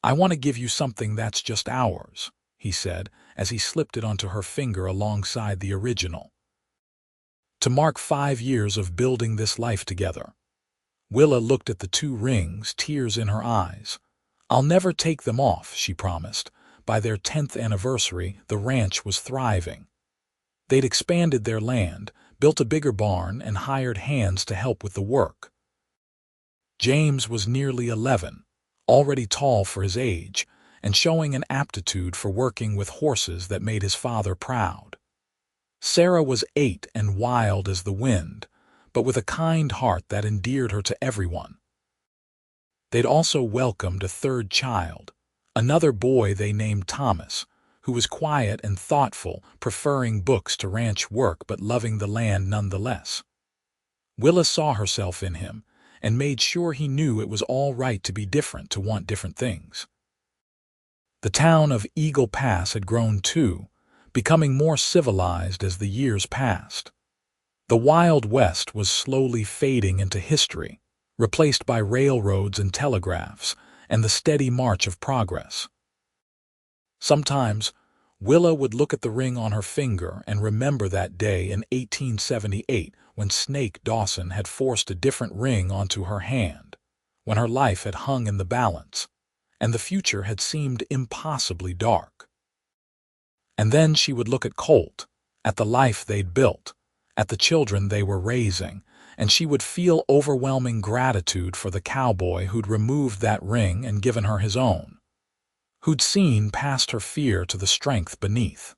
"I want to give you something that's just ours," he said, as he slipped it onto her finger alongside the original. "To mark 5 years of building this life together." Willa looked at the 2 rings, tears in her eyes. "I'll never take them off," she promised. By their 10th anniversary, the ranch was thriving. They'd expanded their land, built a bigger barn, and hired hands to help with the work. James was nearly 11, already tall for his age, and showing an aptitude for working with horses that made his father proud. Sarah was 8 and wild as the wind, but with a kind heart that endeared her to everyone. They'd also welcomed a 3rd child, another boy they named Thomas, who was quiet and thoughtful, preferring books to ranch work but loving the land nonetheless. Willa saw herself in him and made sure he knew it was all right to be different, to want different things. The town of Eagle Pass had grown too, becoming more civilized as the years passed. The Wild West was slowly fading into history, replaced by railroads and telegraphs, and the steady march of progress. Sometimes, Willa would look at the ring on her finger and remember that day in 1878 when Snake Dawson had forced a different ring onto her hand, when her life had hung in the balance, and the future had seemed impossibly dark. And then she would look at Colt, at the life they'd built, at the children they were raising, and she would feel overwhelming gratitude for the cowboy who'd removed that ring and given her his own, who'd seen past her fear to the strength beneath,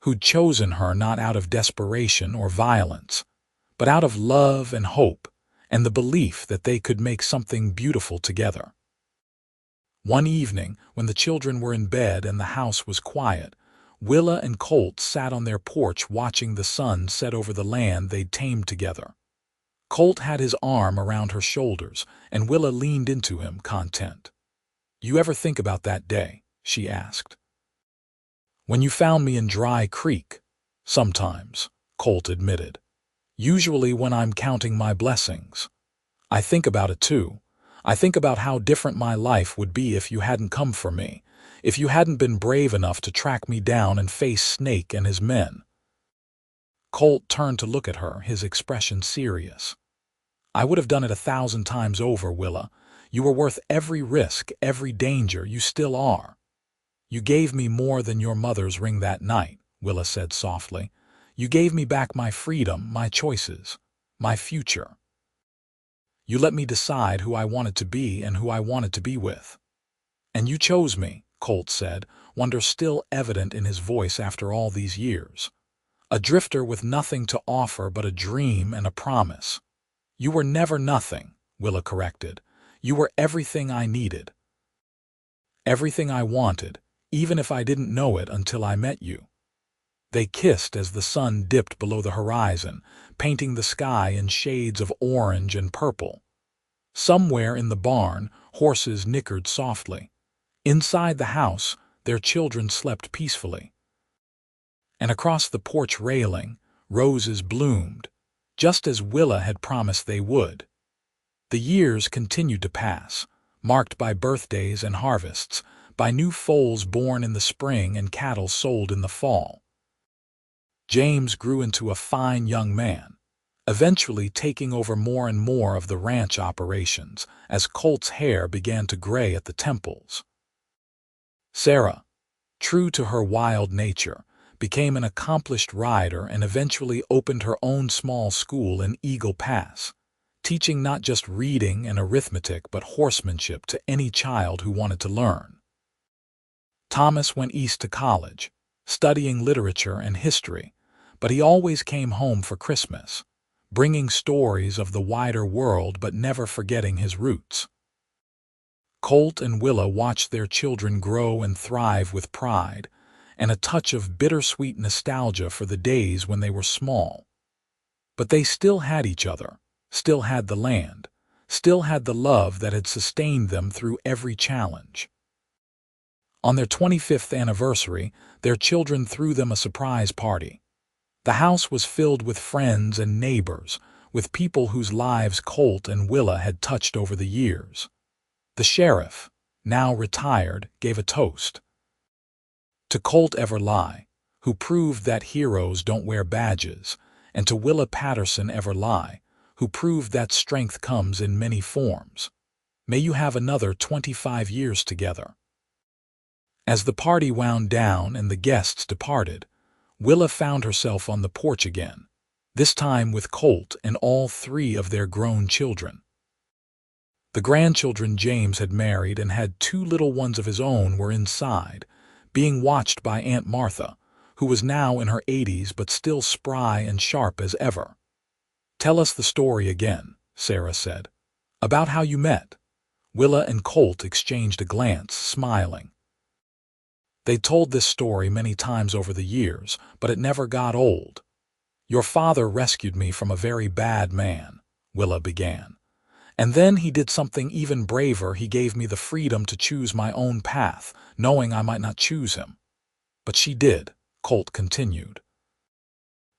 who'd chosen her not out of desperation or violence, but out of love and hope and the belief that they could make something beautiful together. One evening, when the children were in bed and the house was quiet, Willa and Colt sat on their porch watching the sun set over the land they'd tamed together. Colt had his arm around her shoulders, and Willa leaned into him, content. "You ever think about that day?" she asked. "When you found me in Dry Creek?" "Sometimes," Colt admitted. "Usually when I'm counting my blessings. I think about it too. I think about how different my life would be if you hadn't come for me, if you hadn't been brave enough to track me down and face Snake and his men." Colt turned to look at her, his expression serious. "I would have done it 1,000 times over, Willa. You were worth every risk, every danger. You still are." "You gave me more than your mother's ring that night," Willa said softly. "You gave me back my freedom, my choices, my future. You let me decide who I wanted to be and who I wanted to be with. And you chose me," Colt said, wonder still evident in his voice after all these years. "A drifter with nothing to offer but a dream and a promise." "You were never nothing," Willa corrected. "You were everything I needed. Everything I wanted, even if I didn't know it until I met you." They kissed as the sun dipped below the horizon, painting the sky in shades of orange and purple. Somewhere in the barn, horses nickered softly. Inside the house, their children slept peacefully. And across the porch railing, roses bloomed, just as Willa had promised they would. The years continued to pass, marked by birthdays and harvests, by new foals born in the spring and cattle sold in the fall. James grew into a fine young man, eventually taking over more and more of the ranch operations as Colt's hair began to gray at the temples. Sarah, true to her wild nature, became an accomplished rider and eventually opened her own small school in Eagle Pass, teaching not just reading and arithmetic but horsemanship to any child who wanted to learn. Thomas went east to college, studying literature and history, but he always came home for Christmas, bringing stories of the wider world but never forgetting his roots. Colt and Willa watched their children grow and thrive with pride and a touch of bittersweet nostalgia for the days when they were small. But they still had each other, still had the land, still had the love that had sustained them through every challenge. On their 25th anniversary, their children threw them a surprise party. The house was filled with friends and neighbors, with people whose lives Colt and Willa had touched over the years. The sheriff, now retired, gave a toast to Colt Everly, who proved that heroes don't wear badges, and to Willa Patterson Everly, who proved that strength comes in many forms. May you have another 25 years together. As the party wound down and the guests departed, Willa found herself on the porch again, this time with Colt and all 3 of their grown children. The grandchildren James had married and had 2 little ones of his own were inside, being watched by Aunt Martha, who was now in her 80s but still spry and sharp as ever. "Tell us the story again," Sarah said. "About how you met." Willa and Colt exchanged a glance, smiling. They told this story many times over the years, but it never got old. "Your father rescued me from a very bad man," Willa began. "And then he did something even braver. He gave me the freedom to choose my own path, knowing I might not choose him. But she did," Colt continued.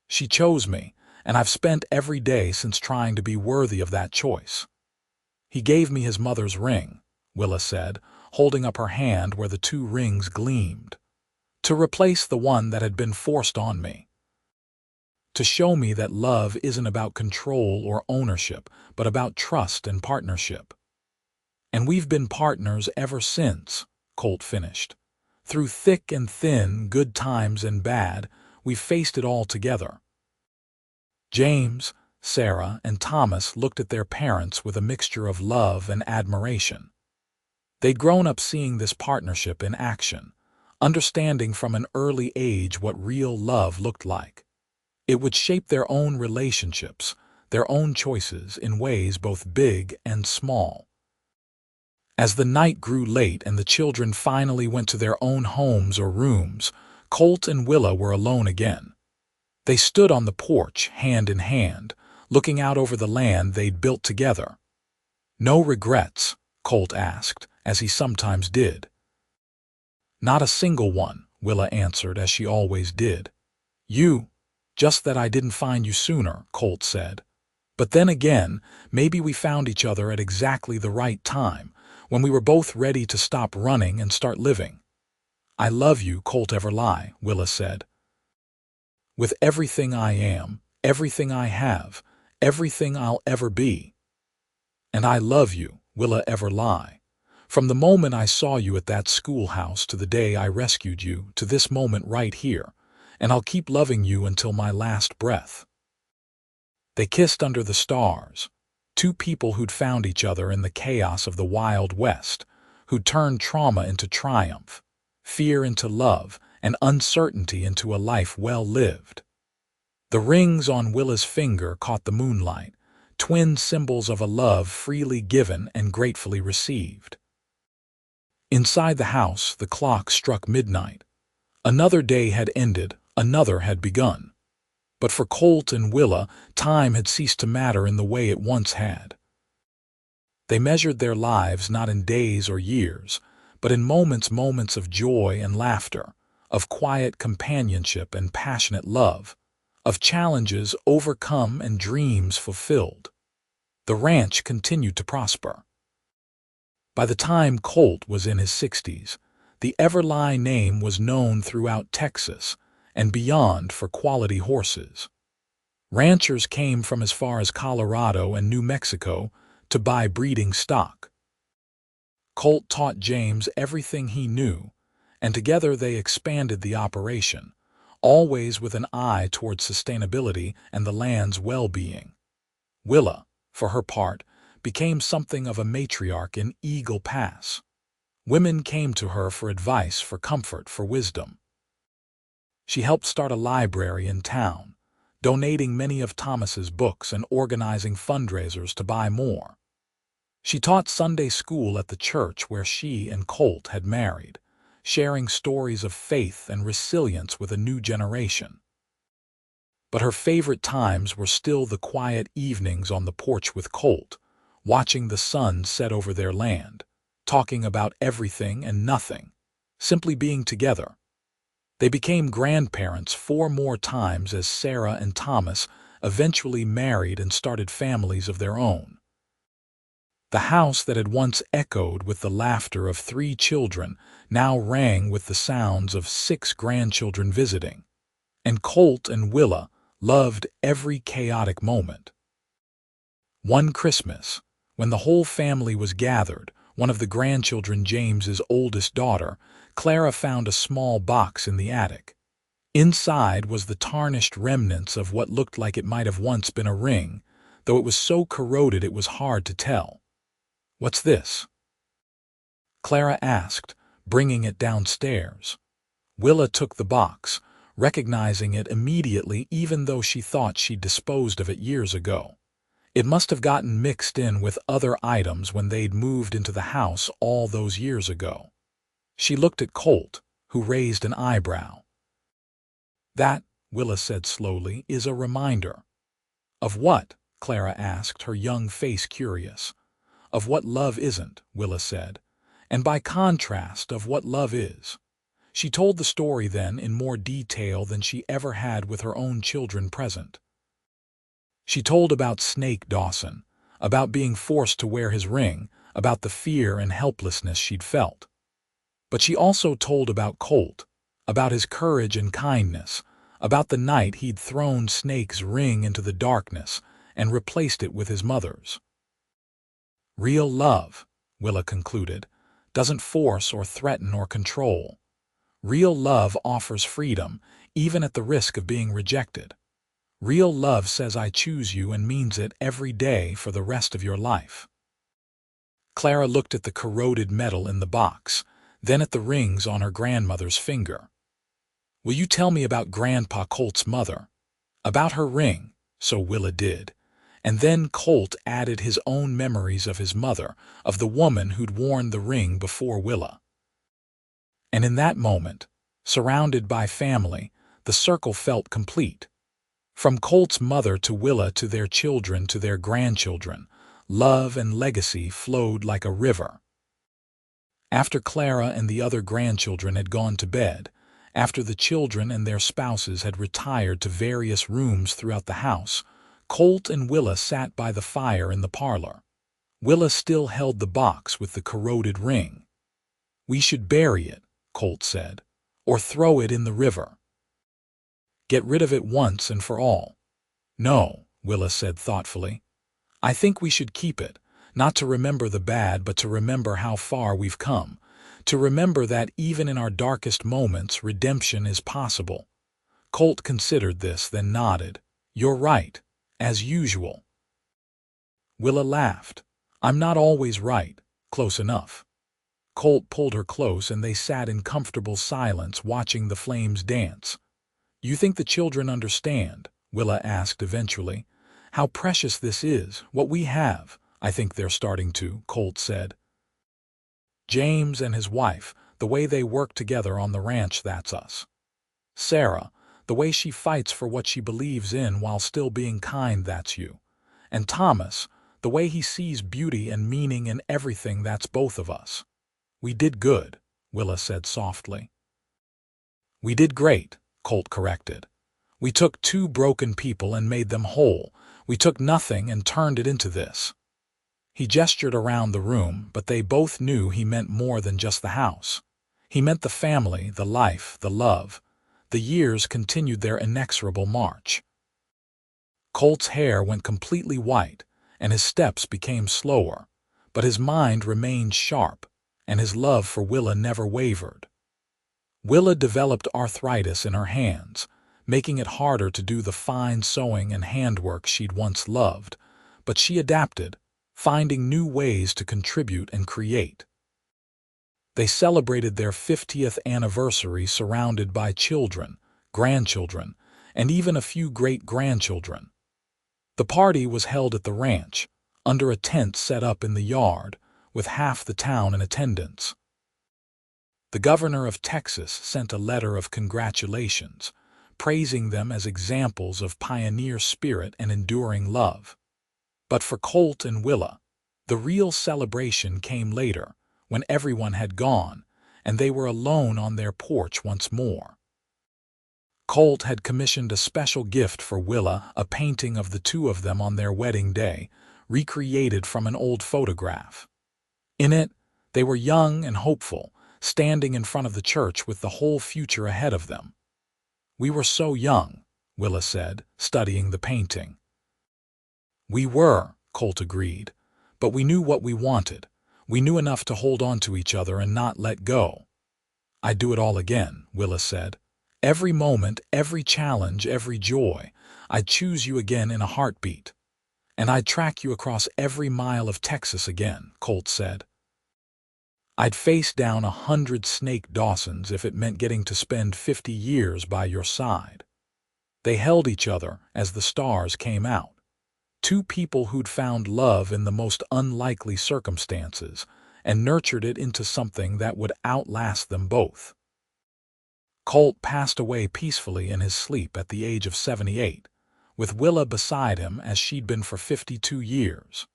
"She chose me, and I've spent every day since trying to be worthy of that choice." "He gave me his mother's ring," Willa said, holding up her hand where the 2 rings gleamed, "to replace the one that had been forced on me. To show me that love isn't about control or ownership, but about trust and partnership. And we've been partners ever since," Colt finished. "Through thick and thin, good times and bad, we've faced it all together." James, Sarah, and Thomas looked at their parents with a mixture of love and admiration. They'd grown up seeing this partnership in action, understanding from an early age what real love looked like. It would shape their own relationships, their own choices in ways both big and small. As the night grew late and the children finally went to their own homes or rooms, Colt and Willa were alone again. They stood on the porch, hand in hand, looking out over the land they'd built together. "No regrets?" Colt asked, as he sometimes did. "Not a single one," Willa answered, as she always did. Just that I didn't find you sooner," Colt said. "But then again, maybe we found each other at exactly the right time, when we were both ready to stop running and start living." "I love you, Colt Everly," Willa said. "With everything I am, everything I have, everything I'll ever be." "And I love you, Willa Everly. From the moment I saw you at that schoolhouse to the day I rescued you to this moment right here, and I'll keep loving you until my last breath." They kissed under the stars, two people who'd found each other in the chaos of the Wild West, who'd turned trauma into triumph, fear into love, and uncertainty into a life well lived. The rings on Willa's finger caught the moonlight, twin symbols of a love freely given and gratefully received. Inside the house, the clock struck midnight. Another day had ended, another had begun. But for Colt and Willa, time had ceased to matter in the way it once had. They measured their lives not in days or years, but in moments of joy and laughter, of quiet companionship and passionate love, of challenges overcome and dreams fulfilled. The ranch continued to prosper. By the time Colt was in his 60s, the Everly name was known throughout Texas and beyond for quality horses. Ranchers came from as far as Colorado and New Mexico to buy breeding stock. Colt taught James everything he knew, and together they expanded the operation, always with an eye toward sustainability and the land's well-being. Willa, for her part, became something of a matriarch in Eagle Pass. Women came to her for advice, for comfort, for wisdom. She helped start a library in town, donating many of Thomas's books and organizing fundraisers to buy more. She taught Sunday school at the church where she and Colt had married, sharing stories of faith and resilience with a new generation. But her favorite times were still the quiet evenings on the porch with Colt, watching the sun set over their land, talking about everything and nothing, simply being together. They became grandparents 4 more times as Sarah and Thomas eventually married and started families of their own. The house that had once echoed with the laughter of 3 children now rang with the sounds of 6 grandchildren visiting, and Colt and Willa loved every chaotic moment. One Christmas, when the whole family was gathered, one of the grandchildren, James's oldest daughter, Clara, found a small box in the attic. Inside was the tarnished remnants of what looked like it might have once been a ring, though it was so corroded it was hard to tell. "What's this?" Clara asked, bringing it downstairs. Willa took the box, recognizing it immediately even though she thought she'd disposed of it years ago. It must have gotten mixed in with other items when they'd moved into the house all those years ago. She looked at Colt, who raised an eyebrow. "That," Willa said slowly, "is a reminder." "Of what?" Clara asked, her young face curious. "Of what love isn't," Willa said, "and by contrast of what love is." She told the story then in more detail than she ever had with her own children present. She told about Snake Dawson, about being forced to wear his ring, about the fear and helplessness she'd felt. But she also told about Colt, about his courage and kindness, about the night he'd thrown Snake's ring into the darkness and replaced it with his mother's. "Real love," Willa concluded, "doesn't force or threaten or control. Real love offers freedom, even at the risk of being rejected. Real love says I choose you and means it every day for the rest of your life." Clara looked at the corroded metal in the box, then at the rings on her grandmother's finger. "Will you tell me about Grandpa Colt's mother?" About her ring, so Willa did. And then Colt added his own memories of his mother, of the woman who'd worn the ring before Willa. And in that moment, surrounded by family, the circle felt complete. From Colt's mother to Willa to their children to their grandchildren, love and legacy flowed like a river. After Clara and the other grandchildren had gone to bed, after the children and their spouses had retired to various rooms throughout the house, Colt and Willa sat by the fire in the parlor. Willa still held the box with the corroded ring. "We should bury it," Colt said, "or throw it in the river. Get rid of it once and for all." "No," Willa said thoughtfully. "I think we should keep it, not to remember the bad but to remember how far we've come, to remember that even in our darkest moments redemption is possible." Colt considered this, then nodded. "You're right, as usual." Willa laughed. "I'm not always right. Close enough." Colt pulled her close and they sat in comfortable silence watching the flames dance. "You think the children understand?" Willa asked eventually. "How precious this is, what we have." "I think they're starting to," Colt said. "James and his wife, the way they work together on the ranch, that's us. Sarah, the way she fights for what she believes in while still being kind, that's you. And Thomas, the way he sees beauty and meaning in everything, that's both of us." "We did good," Willa said softly. "We did great," Colt corrected. "We took two broken people and made them whole. We took nothing and turned it into this." He gestured around the room, but they both knew he meant more than just the house. He meant the family, the life, the love. The years continued their inexorable march. Colt's hair went completely white, and his steps became slower, but his mind remained sharp, and his love for Willa never wavered. Willa developed arthritis in her hands, making it harder to do the fine sewing and handwork she'd once loved, but she adapted, finding new ways to contribute and create. They celebrated their 50th anniversary surrounded by children, grandchildren, and even a few great-grandchildren. The party was held at the ranch, under a tent set up in the yard, with half the town in attendance. The governor of Texas sent a letter of congratulations, praising them as examples of pioneer spirit and enduring love. But for Colt and Willa, the real celebration came later, when everyone had gone, and they were alone on their porch once more. Colt had commissioned a special gift for Willa, a painting of the two of them on their wedding day, recreated from an old photograph. In it, they were young and hopeful, standing in front of the church with the whole future ahead of them. "We were so young," Willa said, studying the painting. "We were," Colt agreed, "but we knew what we wanted. We knew enough to hold on to each other and not let go." "I'd do it all again," Willa said. "Every moment, every challenge, every joy. I'd choose you again in a heartbeat. And I'd track you across every mile of Texas again," Colt said. "I'd face down 100 Snake Dawsons if it meant getting to spend 50 years by your side." They held each other as the stars came out. Two people who'd found love in the most unlikely circumstances and nurtured it into something that would outlast them both. Colt passed away peacefully in his sleep at the age of 78, with Willa beside him as she'd been for 52 years.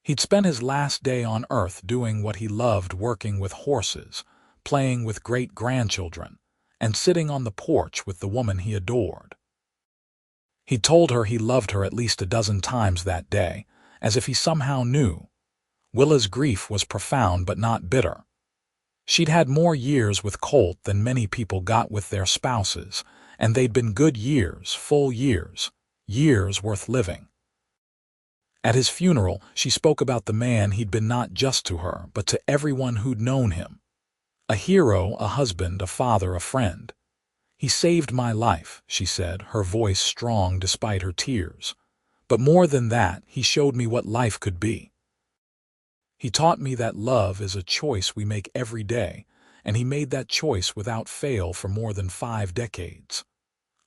He'd spent his last day on Earth doing what he loved, working with horses, playing with great-grandchildren, and sitting on the porch with the woman he adored. He told her he loved her at least a dozen times that day, as if he somehow knew. Willa's grief was profound but not bitter. She'd had more years with Colt than many people got with their spouses, and they'd been good years, full years, years worth living. At his funeral, she spoke about the man he'd been not just to her, but to everyone who'd known him. A hero, a husband, a father, a friend. "He saved my life," she said, her voice strong despite her tears. "But more than that, he showed me what life could be. He taught me that love is a choice we make every day, and he made that choice without fail for more than 5 decades.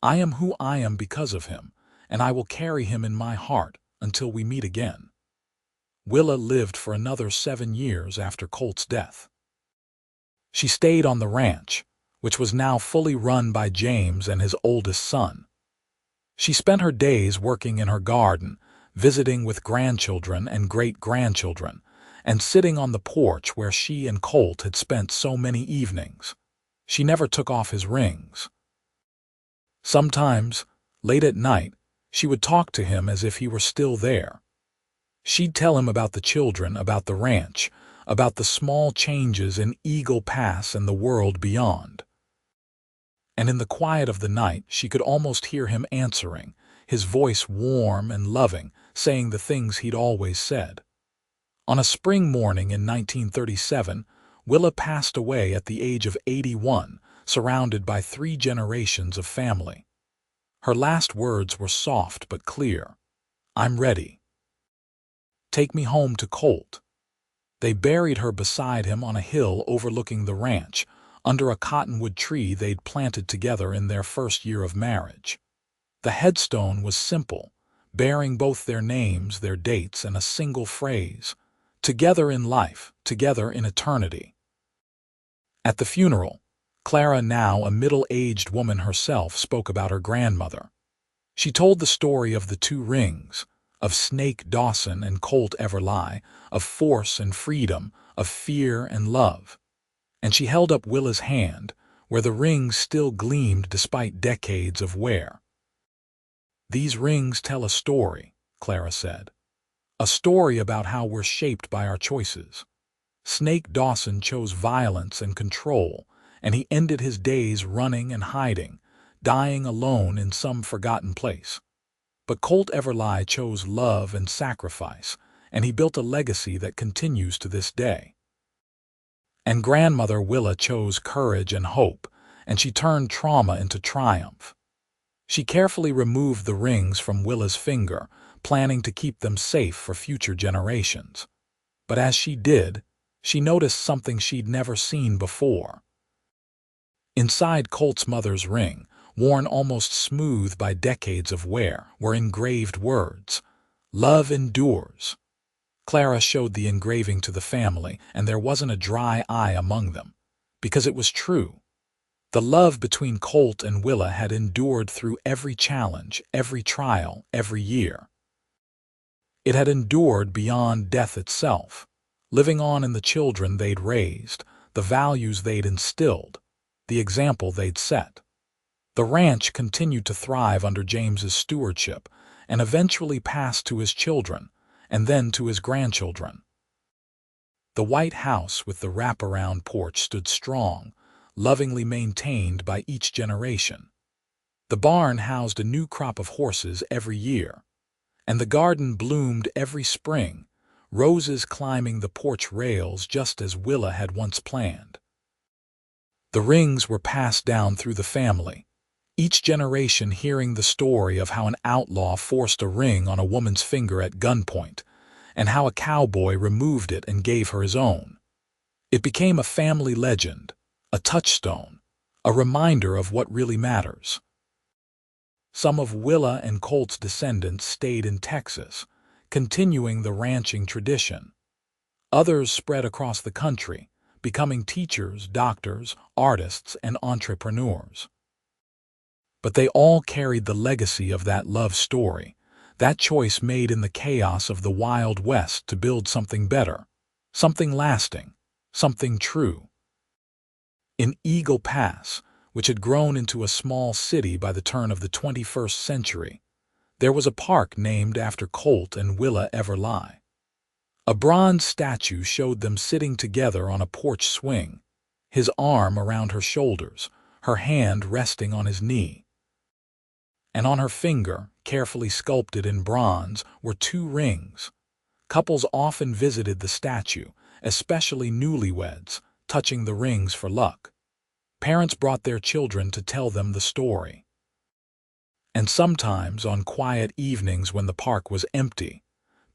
I am who I am because of him, and I will carry him in my heart until we meet again." Willa lived for another 7 years after Colt's death. She stayed on the ranch, which was now fully run by James and his oldest son. She spent her days working in her garden, visiting with grandchildren and great-grandchildren, and sitting on the porch where she and Colt had spent so many evenings. She never took off his rings. Sometimes, late at night, she would talk to him as if he were still there. She'd tell him about the children, about the ranch, about the small changes in Eagle Pass and the world beyond. And in the quiet of the night, she could almost hear him answering, his voice warm and loving, saying the things he'd always said. On a spring morning in 1937, Willa passed away at the age of 81, surrounded by 3 generations of family. Her last words were soft but clear. "I'm ready. Take me home to Colt." They buried her beside him on a hill overlooking the ranch, under a cottonwood tree they'd planted together in their first year of marriage. The headstone was simple, bearing both their names, their dates, and a single phrase: "Together in life, together in eternity." At the funeral, Clara, now a middle-aged woman herself, spoke about her grandmother. She told the story of the 2 rings, of Snake Dawson and Colt Everly, of force and freedom, of fear and love. And she held up Willa's hand, where the rings still gleamed despite decades of wear. "These rings tell a story," Clara said. "A story about how we're shaped by our choices. Snake Dawson chose violence and control, and he ended his days running and hiding, dying alone in some forgotten place. But Colt Everly chose love and sacrifice, and he built a legacy that continues to this day. And grandmother Willa chose courage and hope, and she turned trauma into triumph. She carefully removed the rings from Willa's finger, planning to keep them safe for future generations. But as she did, she noticed something she'd never seen before. Inside Colt's mother's ring, worn almost smooth by decades of wear, were engraved words: "Love endures." Clara showed the engraving to the family, and there wasn't a dry eye among them, because it was true. The love between Colt and Willa had endured through every challenge, every trial, every year. It had endured beyond death itself, living on in the children they'd raised, the values they'd instilled, the example they'd set. The ranch continued to thrive under James's stewardship and eventually passed to his children, and then to his grandchildren. The white house with the wraparound porch stood strong, lovingly maintained by each generation. The barn housed a new crop of horses every year, and the garden bloomed every spring, roses climbing the porch rails just as Willa had once planned. The rings were passed down through the family, each generation hearing the story of how an outlaw forced a ring on a woman's finger at gunpoint, and how a cowboy removed it and gave her his own. It became a family legend, a touchstone, a reminder of what really matters. Some of Willa and Colt's descendants stayed in Texas, continuing the ranching tradition. Others spread across the country, becoming teachers, doctors, artists, and entrepreneurs. But they all carried the legacy of that love story, that choice made in the chaos of the Wild West to build something better, something lasting, something true. In Eagle Pass, which had grown into a small city by the turn of the 21st century, there was a park named after Colt and Willa Everly. A bronze statue showed them sitting together on a porch swing, his arm around her shoulders, her hand resting on his knee. And on her finger, carefully sculpted in bronze, were 2 rings. Couples often visited the statue, especially newlyweds, touching the rings for luck. Parents brought their children to tell them the story. And sometimes, on quiet evenings when the park was empty,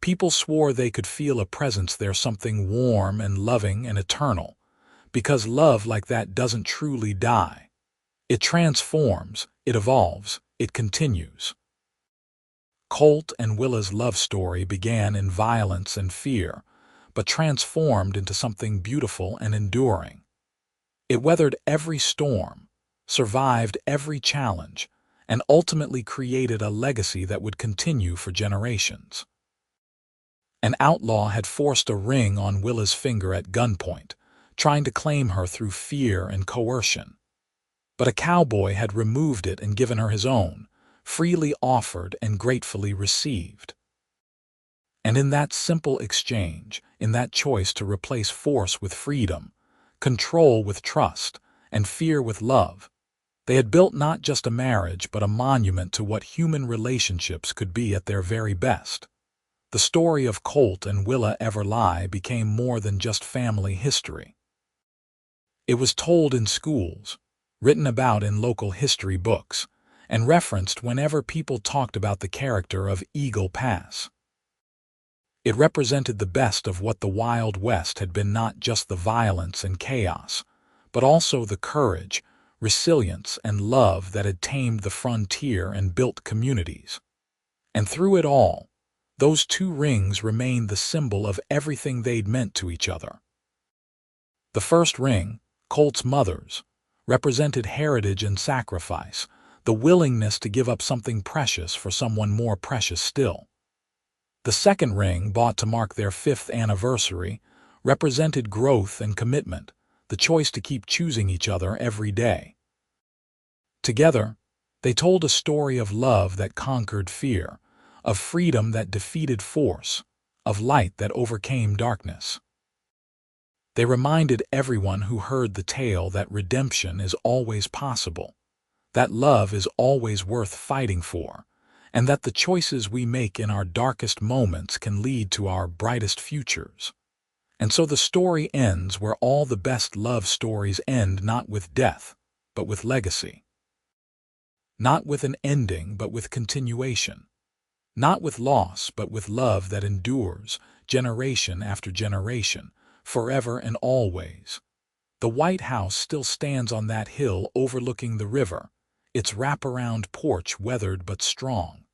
people swore they could feel a presence there, something warm and loving and eternal, because love like that doesn't truly die. It transforms, it evolves, it continues. Colt and Willa's love story began in violence and fear, but transformed into something beautiful and enduring. It weathered every storm, survived every challenge, and ultimately created a legacy that would continue for generations. An outlaw had forced a ring on Willa's finger at gunpoint, trying to claim her through fear and coercion. But a cowboy had removed it and given her his own, freely offered and gratefully received. And in that simple exchange, in that choice to replace force with freedom, control with trust, and fear with love, they had built not just a marriage but a monument to what human relationships could be at their very best. The story of Colt and Willa Everly became more than just family history. It was told in schools, written about in local history books, and referenced whenever people talked about the character of Eagle Pass. It represented the best of what the Wild West had been, not just the violence and chaos, but also the courage, resilience, and love that had tamed the frontier and built communities. And through it all, those two rings remained the symbol of everything they'd meant to each other. The first ring, Colt's mother's, represented heritage and sacrifice, the willingness to give up something precious for someone more precious still. The second ring, bought to mark their 5th anniversary, represented growth and commitment, the choice to keep choosing each other every day. Together, they told a story of love that conquered fear, of freedom that defeated force, of light that overcame darkness. They reminded everyone who heard the tale that redemption is always possible, that love is always worth fighting for, and that the choices we make in our darkest moments can lead to our brightest futures. And so the story ends where all the best love stories end, not with death, but with legacy. Not with an ending, but with continuation. Not with loss, but with love that endures, generation after generation, forever and always. The White House still stands on that hill overlooking the river, its wraparound porch weathered but strong.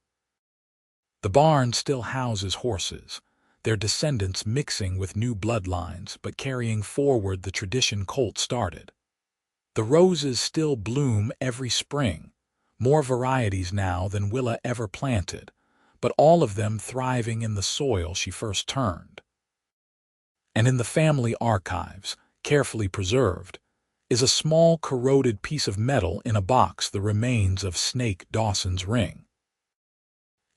The barn still houses horses, their descendants mixing with new bloodlines but carrying forward the tradition Colt started. The roses still bloom every spring, more varieties now than Willa ever planted, but all of them thriving in the soil she first turned. And in the family archives, carefully preserved, is a small corroded piece of metal in a box, the remains of Snake Dawson's ring.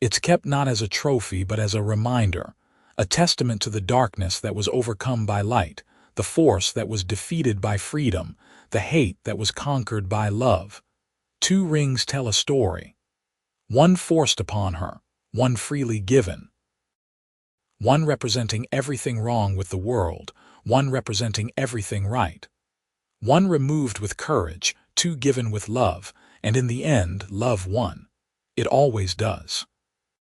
It's kept not as a trophy but as a reminder, a testament to the darkness that was overcome by light, the force that was defeated by freedom, the hate that was conquered by love. Two rings tell a story, one forced upon her, one freely given. One representing everything wrong with the world, one representing everything right. One removed with courage, two given with love, and in the end, love won. It always does.